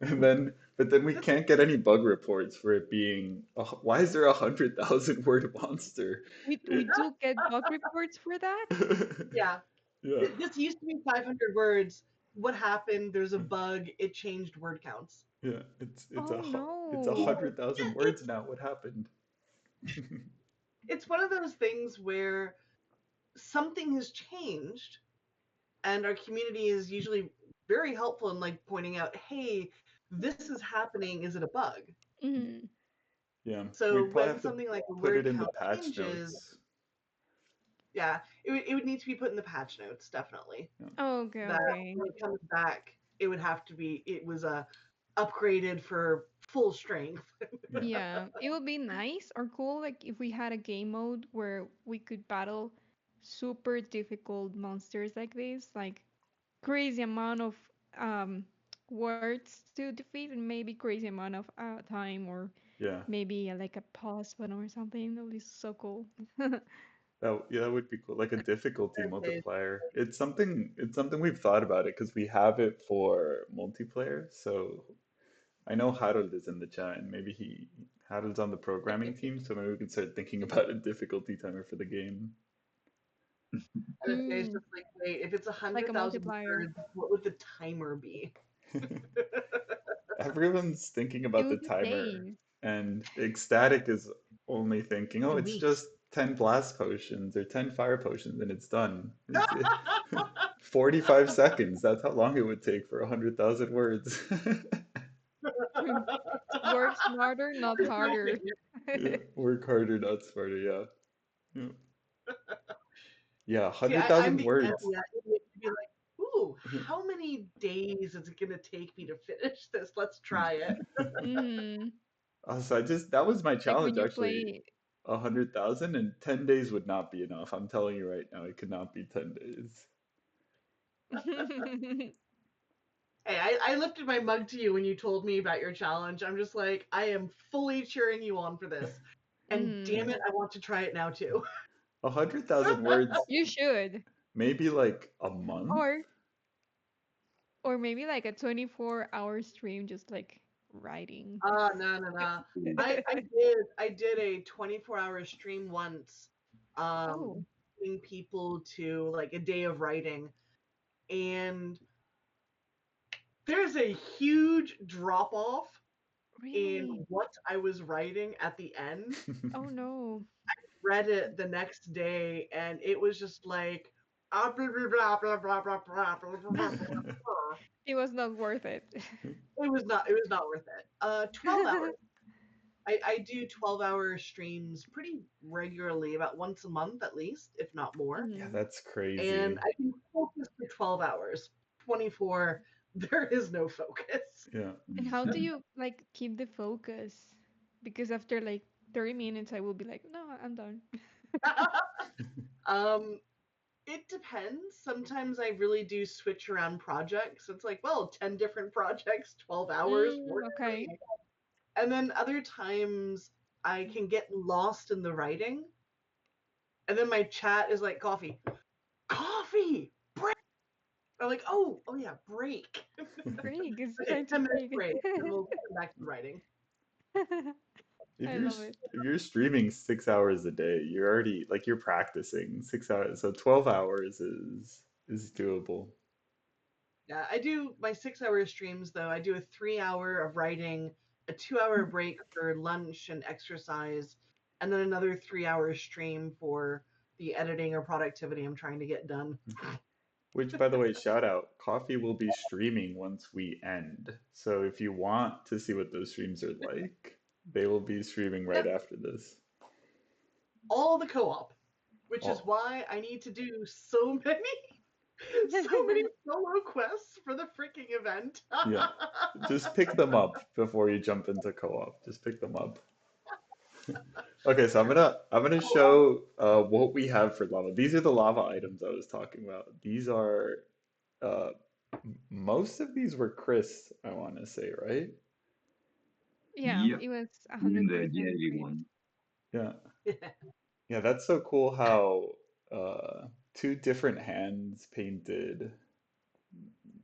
Absolutely. But then we This can't get any bug reports for it being, why is there 100,000 word monster? We do get bug reports for that? yeah. Yeah, This used to be 500 words. What happened? There's a bug. It changed word counts. yeah, Oh it's a no. hundred thousand Yeah, words now. What happened? it's one of those things where something has changed, and our community is usually very helpful in like pointing out, hey, this is happening. Is it a bug? Mm. Yeah, So we'd probably when have to something like a put word it in the count patch changes, notes. yeah, it would need to be put in the patch notes, definitely. Yeah, Okay, That okay. when it comes back, it would have to be, it was upgraded for full strength. yeah, Yeah, it would be nice or cool like if we had a game mode where we could battle super difficult monsters like this, like crazy amount of um words to defeat and maybe crazy amount of time or yeah. maybe like a pause button or something. That would be so cool. That would be cool. Like a difficulty Okay. multiplier. It's something we've thought about it because we have it for multiplayer. So I know Harold is in the chat, and maybe Harold's on the programming team, so maybe we can start thinking about a difficulty timer for the game. And it's Mm, just like, wait, if it's a like a 100,000 multiplier. words, what would the timer be? Everyone's thinking It about the would be timer, days. and Ecstatic is only thinking, oh, In it's weeks. just 10 blast potions or 10 fire potions, and it's done. 45 seconds. That's how long it would take for 100,000 words. Work smarter, not harder. Yeah, work harder, not smarter. Yeah. Yeah. Yeah, See, I'm 100,000 the words. envy. I'd be like, ooh, how many days is it going to take me to finish this? Let's try it. Mm, So that was my like when challenge you actually. play. 100,000 and 10 days would not be enough. I'm telling you right now, it could not be 10 days. Hey, I lifted my mug to you when you told me about your challenge. I'm just like, I am fully cheering you on for this. And Mm, damn it, I want to try it now too. 100,000 words, you should. maybe like a month. Or or maybe like a 24-hour stream just like writing. No, no, no. I did a 24-hour stream once, Oh, getting people to like a day of writing, and there's a huge drop off in really? what I was writing at the end. Oh no. Read it the next day, and it was just like, blah, blah, blah, blah, blah, blah, blah, blah, blah, blah. It was not worth it. It was not worth it. 12 hours. I do 12-hour streams pretty regularly, about once a month at least, if not more. Yeah, Hmm. that's And crazy. I can focus for 12 hours. 24, there is no focus. Yeah. And how do you like keep the focus? Because after like 30 minutes I will be like, "No, I'm done." um, it depends. Sometimes I really do switch around projects. It's like, well, 10 different projects, 12 hours, Mm, whatever okay. you. And then other times I can get lost in the writing. And then my chat is like, coffee, coffee, break. I'm like, oh yeah, break. Break. It's Okay, time to 10 minutes break. break, and we'll come back to writing. If I you're love it. if you're streaming 6 hours a day, you're already like you're practicing 6 hours. So 12 hours is doable. Yeah, I do my 6 hour streams though. I do a 3 hour of writing, a 2 hour break for lunch and exercise, and then another 3 hour stream for the editing or productivity I'm trying to get done. Which, by the way, shout out, Coffee will be streaming once we end. So if you want to see what those streams are like, they will be streaming right Yep, after this. all the co-op, which is Oh, why I need to do so many so many solo quests for the freaking event. yeah. Just pick them up before you jump into co-op. Just pick them up. Okay, so I'm gonna show what we have for lava. These are the lava items I was talking about. These are uh most of these were Chris, I want to say, right? Yeah, Yep, it was even the 100% Yeti Chris. one. Yeah. Yeah, that's so cool how two different hands painted.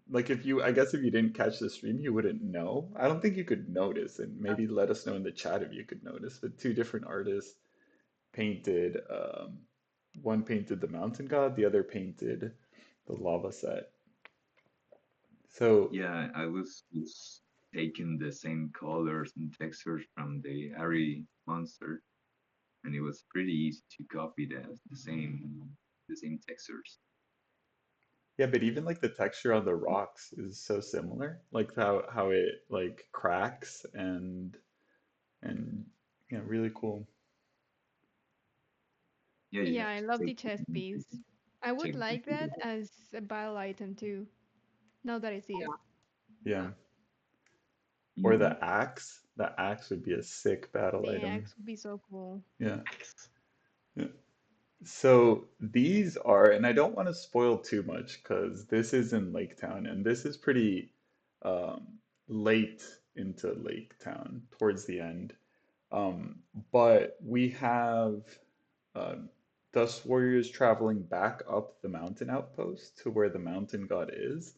Like if you, I guess if you didn't catch the stream, you wouldn't know. I don't think you could notice, and maybe let us know in the chat if you could notice. But two different artists painted, one painted the mountain god, the other painted the lava set. So Yeah, I was taking the same colors and textures from the Harry monster, and it was pretty easy to copy the same textures. yeah, but even like the texture on the rocks is so similar, like how it like cracks and yeah, really cool. Yeah, you Yeah, have I to love take the chest piece. I would take the like that photo. as a battle item too, now that I see it. Yeah. Or Hmm. the axe. The axe would be a sick battle The item. axe would be so cool. Yeah. Yeah. So these are, and I don't want to spoil too much because this is in Lake Town, and this is pretty late into Lake Town towards the end. But we have uh, Dust Warriors traveling back up the mountain outpost to where the mountain god is.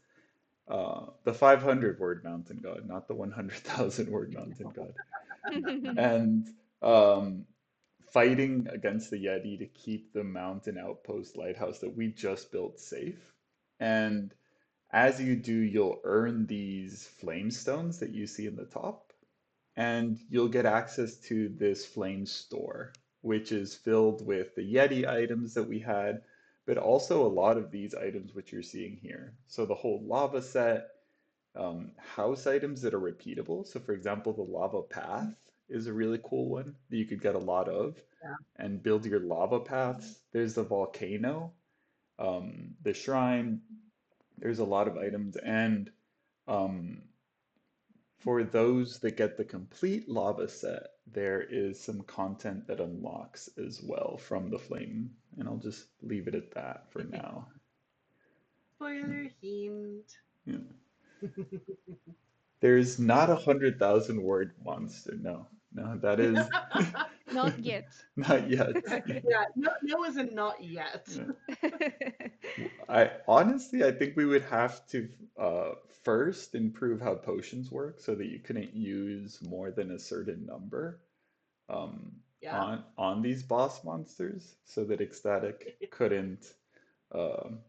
The 500 word mountain god, not the 100,000 word mountain god. And um, fighting against the Yeti to keep the mountain outpost lighthouse that we just built safe. And as you do, you'll earn these flame stones that you see in the top, and you'll get access to this flame store, which is filled with the Yeti items that we had, but also a lot of these items which you're seeing here. So the whole lava set, house items that are repeatable. So, for example, the lava path is a really cool one that you could get a lot of Yeah. and build your lava paths. There's the volcano, the shrine. There's a lot of items. And um, for those that get the complete lava set, there is some content that unlocks as well from the flame. And I'll just leave it at that for now. Spoiler hint. Yeah. There's not 100,000 word monster. No, no, that is Not yet. not yet. Yeah, no, no isn't not yet. Yeah. I honestly, I think we would have to first improve how potions work so that you couldn't use more than a certain number Yeah. on these boss monsters, so that Ecstatic couldn't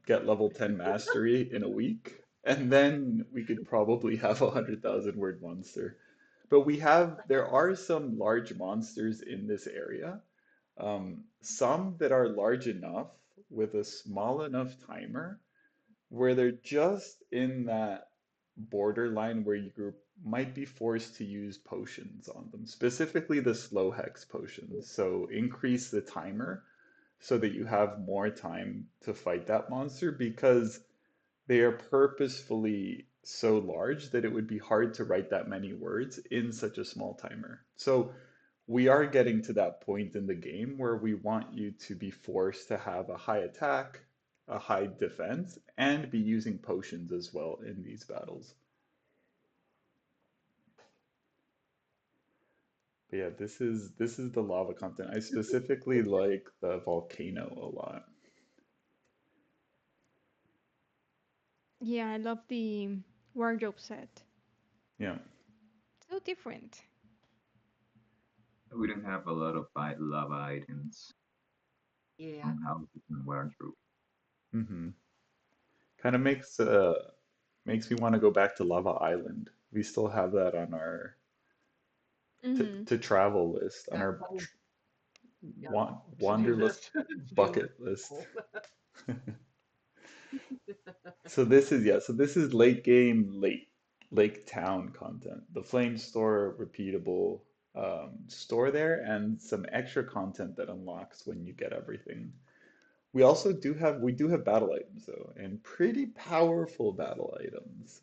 get level 10 mastery in a week, and then we could probably have 100,000 word monster. But there are some large monsters in this area, some that are large enough with a small enough timer where they're just in that borderline where you might be forced to use potions on them, specifically the slow hex potions. So increase the timer so that you have more time to fight that monster because they are purposefully so large that it would be hard to write that many words in such a small timer. So we are getting to that point in the game where we want you to be forced to have a high attack, a high defense, and be using potions as well in these battles. But yeah, this is the lava content. I specifically like the volcano a lot. Yeah, I love the wardrobe set. Yeah. So different. We don't have a lot of lava items Yeah. on houses and wardrobe. Hmm. Kind of makes me want to go back to Lava Island. We still have that on our Mm-hmm. to travel list, on Yeah. our That is, yeah. To-do wanderlust list. To-do list. bucket list. Oh. So this is, yeah, so this is late game, lake town content. The Flame Store repeatable store there, and some extra content that unlocks when you get everything. We do have battle items though, and pretty powerful battle items.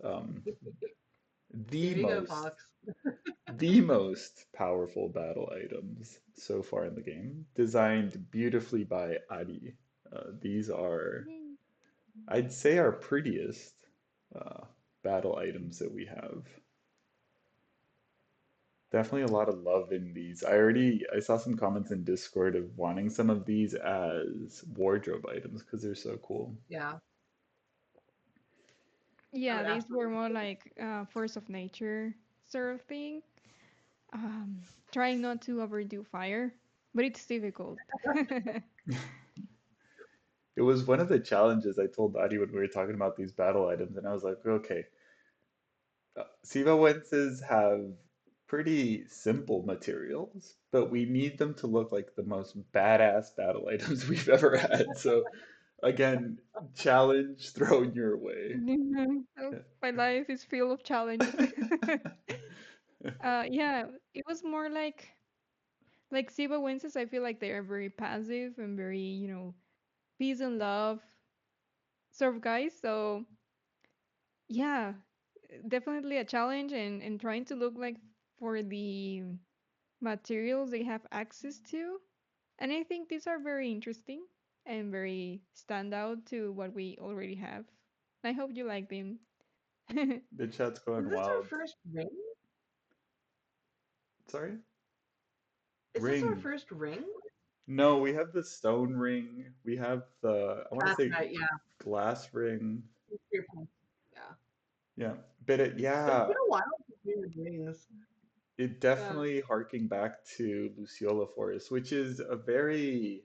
The There you go, most Fox. the most powerful battle items so far in the game, designed beautifully by Ari. These are, Yay. I'd say, our prettiest uh, battle items that we have. Definitely a lot of love in these. I saw some comments in Discord of wanting some of these as wardrobe items because they're so cool. Yeah. I Yeah, would these were absolutely. more like force of nature sort of thing. Um, Trying not to overdo fire, but it's difficult. It was one of the challenges I told Adi when we were talking about these battle items, and I was like, okay, Sibawenses have pretty simple materials, but we need them to look like the most badass battle items we've ever had. So again, challenge thrown your way. Mhm. Oh, my life is full of challenges. Yeah, it was more like Sibawenses. I feel like they are very passive and very, peace and love sort of guys. So yeah, definitely a challenge and trying to look like for the materials they have access to. And I think these are very interesting and very stand out to what we already have. I hope you like them. The chat's going Is this our wild. first ring? Sorry? Is this our Ring. first ring? No, we have the stone ring. We have I want to That's say right. Yeah. glass ring. Your point. Yeah. Yeah. But It's been yeah, a while since we had rings. it Yeah. definitely harking back to Luciola Forest, which is a very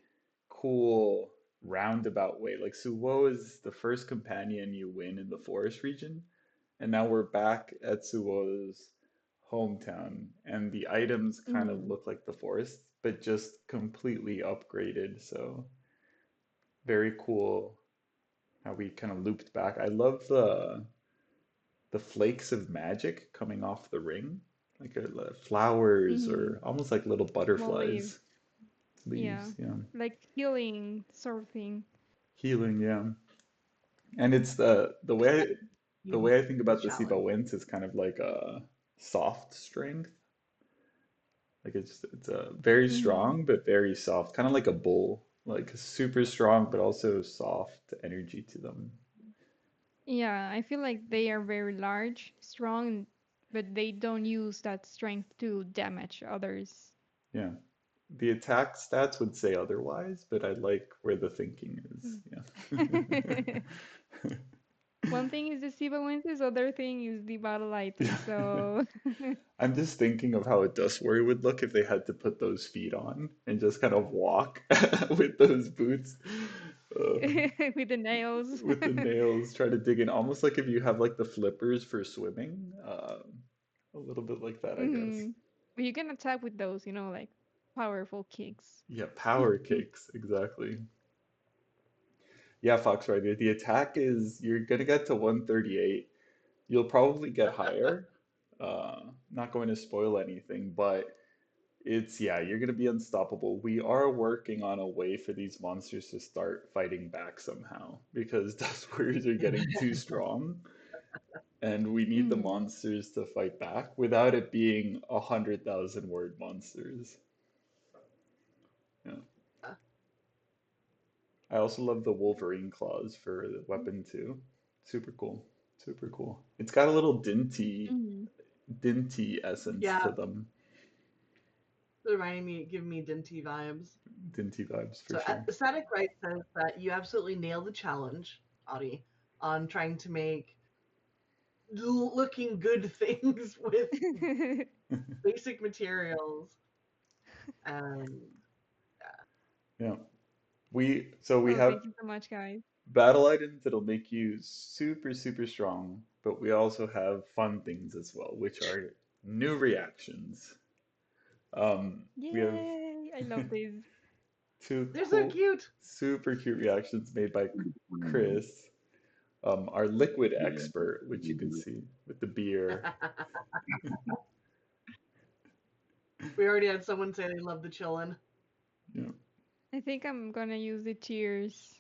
cool roundabout way. Like Suwo is the first companion you win in the forest region, and now we're back at Suwo's hometown, and the items kind of Mm. look like the forest, but just completely upgraded. So very cool how we kind of looped back. I love the flakes of magic coming off the ring, like flowers Mm-hmm. or almost like little Small leaves. butterflies, Yeah. leaves, yeah. Like healing sort of thing. Healing, yeah. And it's I think it's the you way I think the about the challenge. Siba is kind of like a soft strength. Like it's very Mm-hmm. strong but very soft, kind of like a bull, like super strong but also soft energy to them. Yeah, I feel like they are very large, strong, but they don't use that strength to damage others. Yeah. The attack stats would say otherwise, but I like where the thinking is. Yeah. One thing is the Sibawenses, other thing is the battle item. So I'm just thinking of how a dust warrior would look if they had to put those feet on and just kind of walk with those boots, with the nails. with the nails, try to dig in, almost like if you have like the flippers for swimming, a little bit like that, I guess. Hmm. But you can attack with those, like powerful kicks. Yeah, power kicks, exactly. Yeah, Fox, right. The attack is you're gonna get to 138. You'll probably get higher. Not going to spoil anything, but yeah, you're gonna be unstoppable. We are working on a way for these monsters to start fighting back somehow because Dust Warriors are getting too strong, and we need the Hmm. monsters to fight back without it being 100,000 word monsters. Yeah. I also love the Wolverine claws for the weapon too. Super cool. Super cool. It's got a little Hmm. dinty essence Yeah, to them. reminding me, giving me Dinty vibes. Dinty vibes for So sure. Static Right says that you absolutely nailed the challenge, Audie, on trying to make looking good things with basic materials. And Yeah. We Oh, have thank you so much, guys. battle items that'll make you super, super strong, but we also have fun things as well, which are new reactions. We have Yay! I love this. two they're so cool, cute. super cute reactions made by Chris, our liquid Yeah. expert, which you can see with the beer. We already had someone say they love the chillin'. Yeah, I think I'm gonna use the cheers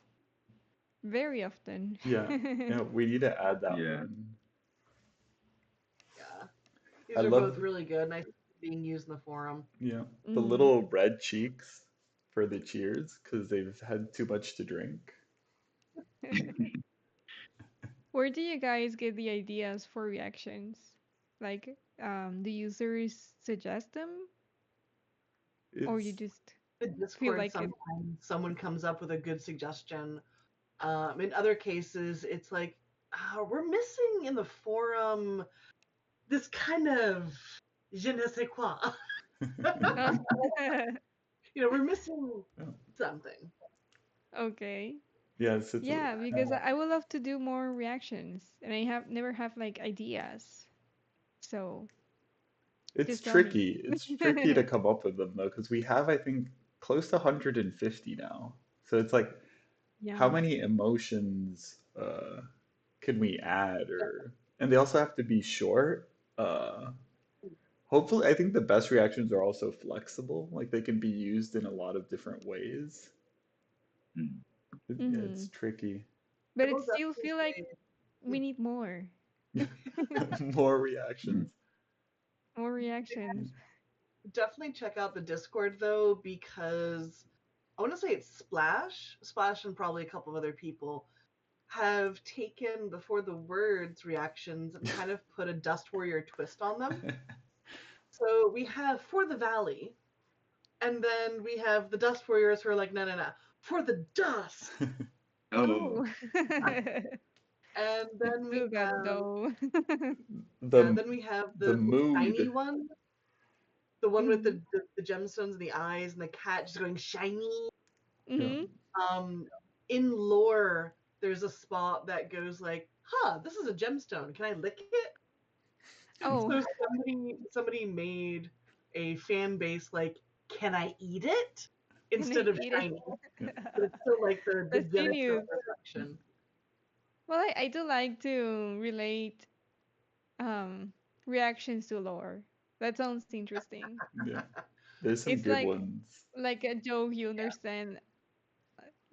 very often. yeah, yeah. We need to add that Yeah. one. Yeah. I These are love, both really good, and I think being used in the forum. yeah, the Mm. little red cheeks for the cheers because they've had too much to drink. Where do you guys get the ideas for reactions? Like, the users suggest them, or you It's just The feel Discord, like it? sometimes someone comes up with a good suggestion. In other cases, it's like, we're missing in the forum this kind of je ne sais quoi. Oh, We're missing oh, something. okay. yes, it's a, Yeah, because I would love to do more reactions, and I have never have like ideas. So it's just tell me. tricky. It's tricky to come up with them though, because we have, I think, close to 150 now. So it's like, how Yeah. many emotions can we add, or and they also have to be short. Hopefully, I think the best reactions are also flexible, like they can be used in a lot of different ways. Mm. Yeah, it's Hmm. tricky. But I it will still definitely feel like say, we need more, More reactions. more reactions. definitely check out the Discord though, because I want to say it's Splash, and probably a couple of other people have taken before the words reactions and kind of put a Dust Warrior twist on them. So we have for the Valley, and then we have the Dust Warriors who are like, no, no, no, for the dust. Oh, Oh, And let's then we do that have, though. yeah, The then we have the the shiny mood. one, the one with Hmm. the gemstones and the eyes and the cat just going shiny. Yeah. Hmm. Um, in lore, there's a spot that goes like, this is a gemstone. Can I lick it? Oh, So somebody made a fan base like, can I eat it? can I Instead of eat it? shiny. But it's still like the That's Genesis genius. perfection. Well, I do like to relate um reactions to lore. That sounds interesting. Yeah. There's some It's good ones. like a joke you understand,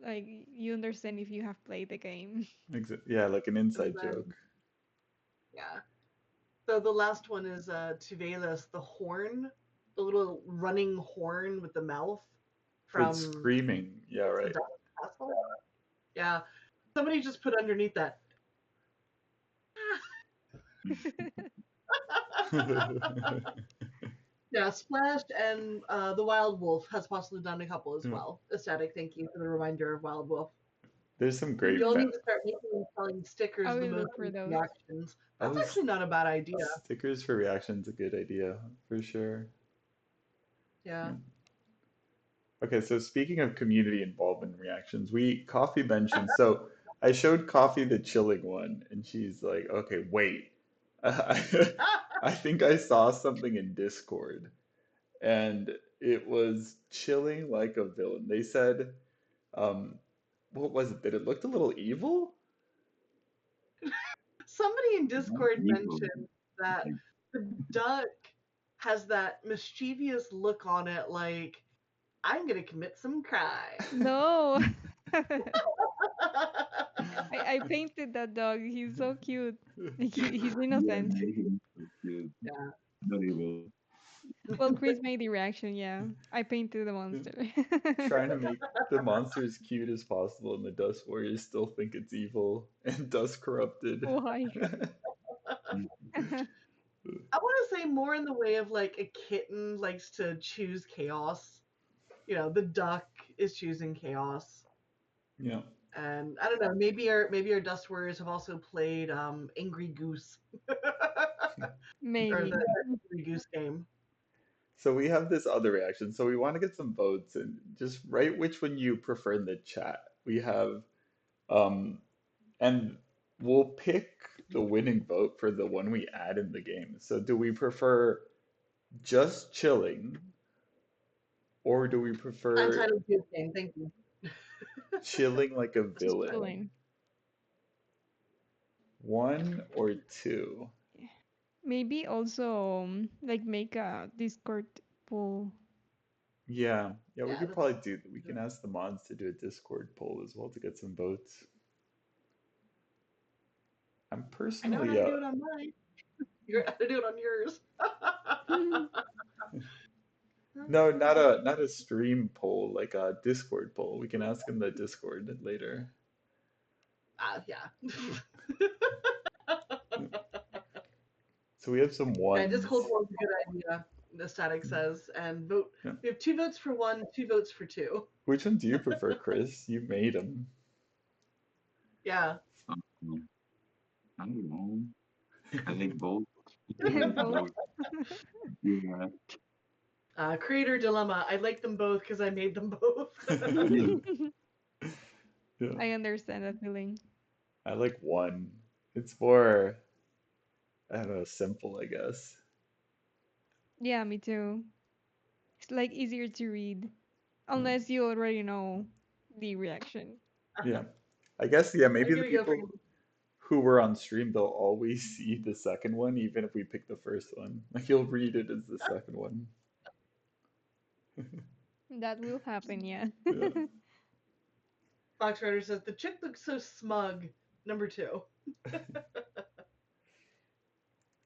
like you understand if you have played the game. Yeah, like an And inside then joke. yeah. So the last one is Tuvelis, the horn, the little running horn with the mouth For its from screaming. Yeah, the right. Dark Castle. Yeah. Somebody just put underneath that. Yeah, Splash and the Wild Wolf has possibly done a couple as Yeah. well. Ecstatic, thank you for the reminder of Wild Wolf. There's some Hmm. great You'll fa need to start making and selling I stickers of the will most look for recent those. reactions. That's Oh, actually not a bad idea. stickers for reactions a good idea for sure. Yeah. Yeah. Okay, so speaking of community involvement in reactions, we Coffee mentioned. So I showed Coffee the chilling one, and she's like, "Okay, wait. I think I saw something in Discord, and it was chilling like a villain." They said, um, what was it? That it looked a little evil? Somebody in not Discord evil. mentioned that Like, the duck has that mischievous look on it, like, I'm gonna commit some crime. No. I painted that dog. He's so cute. He's yeah, innocent. maybe. Yeah, Yeah. not evil. Well, Chris made the reaction, yeah. I painted the monster. Trying to make the monster as cute as possible, and the Dust Warriors still think it's evil and dust corrupted. Why? I want to say more in the way of like a kitten likes to choose chaos. The duck is choosing chaos. Yeah. And I don't know, maybe our Dust Warriors have also played Angry Goose or Maybe. the Angry Goose game. So we have this other reaction. So we want to get some votes and just write which one you prefer in the chat. We have um and we'll pick the winning vote for the one we add in the game. So do we prefer just chilling or do we prefer Untitled Goose Game, thank you. chilling like a Just villain? chilling. One or two? Yeah. Maybe also like make a Discord poll. Yeah, yeah, we Yeah, could that's probably do that. We can good. ask the mods to do a Discord poll as well to get some votes. I'm I know how personally to do it on mine. You're how to do it on yours. no, not a stream poll, like a Discord poll. We can ask in the Discord later. Yeah. So we have some Yeah, Discord ones. was a good idea, the static says. And vote. Yeah. We have 2 votes for one, 2 votes for two. Which one do you prefer, Chris? You made them. Yeah. Um, I don't know. I like both. I Yeah, like both. both. Yeah. Creator dilemma. I like them both because I made them both. Yeah. Yeah, I understand that feeling. I like one. It's more, I don't know, simple, I guess. Yeah, me too. It's like easier to read Hmm. unless you already know the reaction. Yeah. I guess, yeah, I'm maybe the gonna go for people who were on stream, they'll always see the second one, even if we pick the first one. Like you'll read it as the second one. That will happen, yeah. Yeah. Fox Rider says the chick looks so smug. Number 2.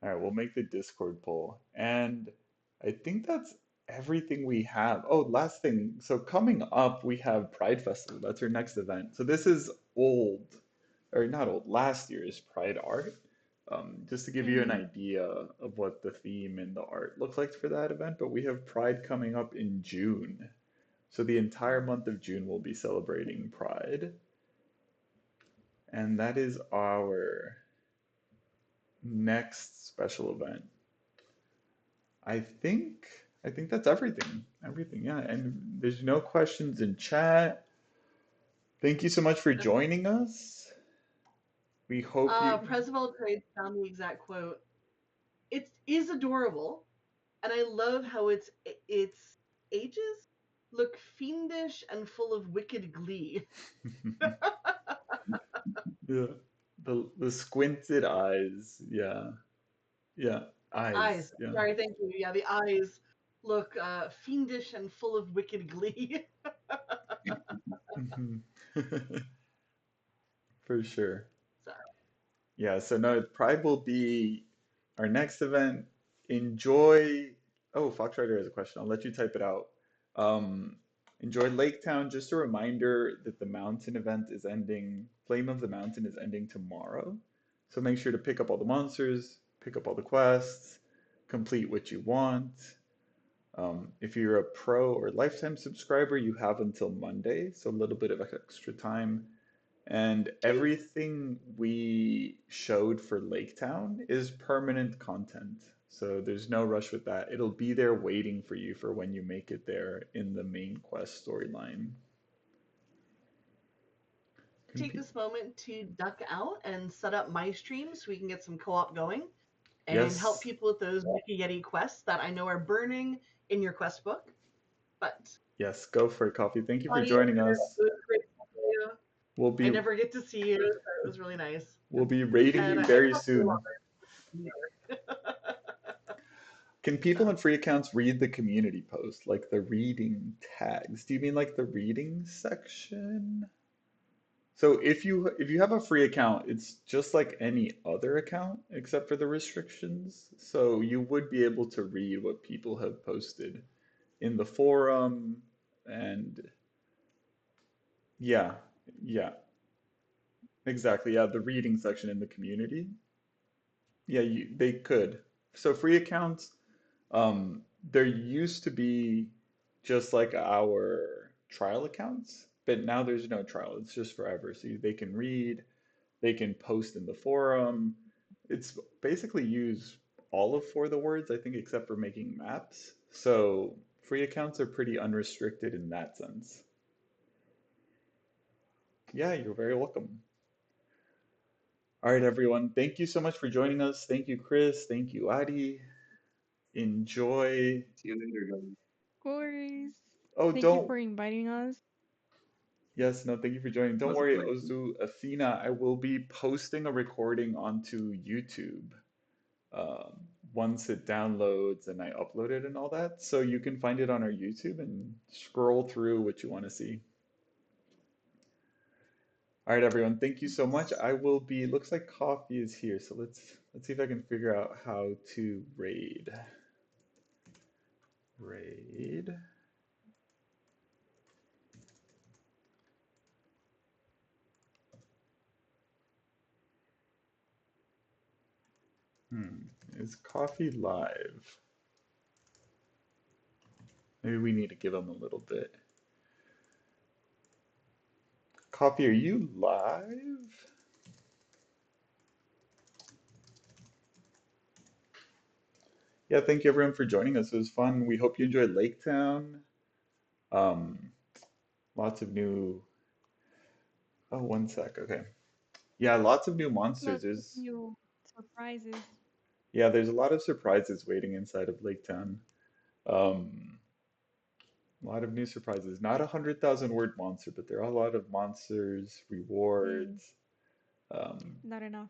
All right, we'll make the Discord poll. And I think that's everything we have. Oh, last thing. So coming up, we have Pride Festival. That's our next event. So this is old, or not old, last year's Pride art. Just to give you an Mm. idea of what the theme and the art looks like for that event. But we have Pride coming up in June. So the entire month of June we'll be celebrating Pride. And that is our next special event. I think I think that's everything. Everything, yeah. And there's no questions in chat. Thank you so much for joining us. We hope you Presval Trade found the exact quote. It is adorable, and I love how its ages look fiendish and full of wicked glee. yeah. The squinted eyes. Yeah. Yeah. Eyes. Eyes. Yeah. Sorry, thank you. Yeah, the eyes look fiendish and full of wicked glee. Mhm. For sure. So, Yeah, so no, Pride will be our next event. Enjoy. Oh, Fox Rider has a question. I'll let you type it out. Um, enjoy Lake Town. Just a reminder that the mountain event is ending. Flame of the Mountain is ending tomorrow. So make sure to pick up all the monsters, pick up all the quests, complete what you want. If you're a pro or lifetime subscriber, you have until Monday, so a little bit of extra time. And cute. everything we showed for Lake Town is permanent content. So there's no rush with that. It'll be there waiting for you for when you make it there in the main quest storyline. Can Take pe- this moment to duck out and set up my stream so we can get some co-op going and help Yes, people with those Mickey Yeti quests that I know are burning in your quest book. But yes, go for it, Coffee. Thank you for Claudia, joining it us. was great to see you. We'll I be never get to see you, so it was really nice. we'll be rating And you I very probably love soon. it. Can people So, in free accounts read the community post, like the reading tags? Do you mean like the reading section? So if you have a free account, it's just like any other account except for the restrictions. So you would be able to read what people have posted in the forum and yeah, yeah, exactly. Yeah, the reading section in the community. Yeah, they could. So free accounts, there used to be just like our trial accounts, but now there's no trial. It's just forever. So they can read. They can post in the forum. It's basically use all of For the Words, I think, except for making maps. So free accounts are pretty unrestricted in that sense. Yeah, you're very welcome. All right, everyone. Thank you so much for joining us. Thank you, Chris. Thank you, Adi. Enjoy. See you later, guys. Of course. Oh, Thank you don't. for inviting us. Yes, no, thank you for joining. Don't Was a worry, pleasure. Ozu, Athena, I will be posting a recording onto YouTube um, once it downloads and I upload it and all that. So you can find it on our YouTube and scroll through what you want to see. All right, everyone, thank you so much. I will be, looks like coffee is here, so let's see if I can figure out how to raid. Raid. Hmm, is coffee live? Maybe we need to give him a little bit. Coffee, are you live? Yeah, thank you everyone for joining us. It was fun. We hope you enjoyed Lake Town. Um, lots of new. Oh, one sec. Okay. Yeah, lots of new monsters. Lots of new surprises. There's a lot of surprises waiting inside of Lake Town. Um, a lot of new surprises. Not 100,000 word monster, but there are a lot of monsters, Mm, rewards. Um, not enough.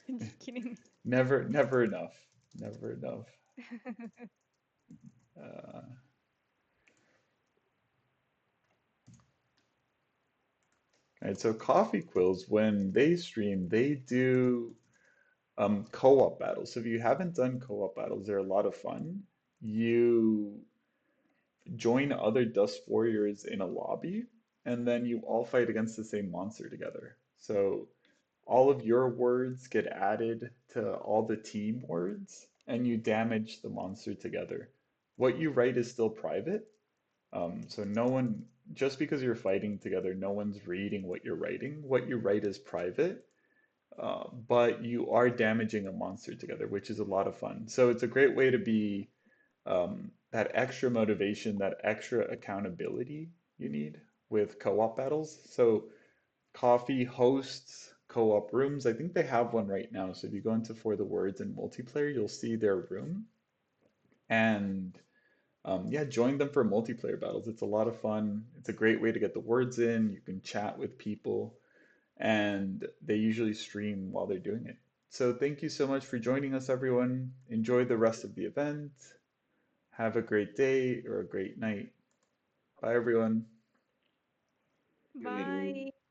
I'm just kidding. never enough. Never enough. Uh, and so Coffee Quills, when they stream, they do co-op battles. So if you haven't done co-op battles, they're a lot of fun. You join other Dust Warriors in a lobby, and then you all fight against the same monster together. So all of your words get added to all the team words, and you damage the monster together. What you write is still private, so no one, just because you're fighting together, no one's reading what you're writing. What you write is private, but you are damaging a monster together, which is a lot of fun. So it's a great way to be that extra motivation, that extra accountability you need with co-op battles. So Coffee hosts co-op rooms. I think they have one right now. So if you go into For the Words in multiplayer, you'll see their room. And yeah, join them for multiplayer battles. It's a lot of fun. It's a great way to get the words in. You can chat with people, and they usually stream while they're doing it. So thank you so much for joining us, everyone. Enjoy the rest of the event. Have a great day or a great night. Bye, everyone. See you later. Bye.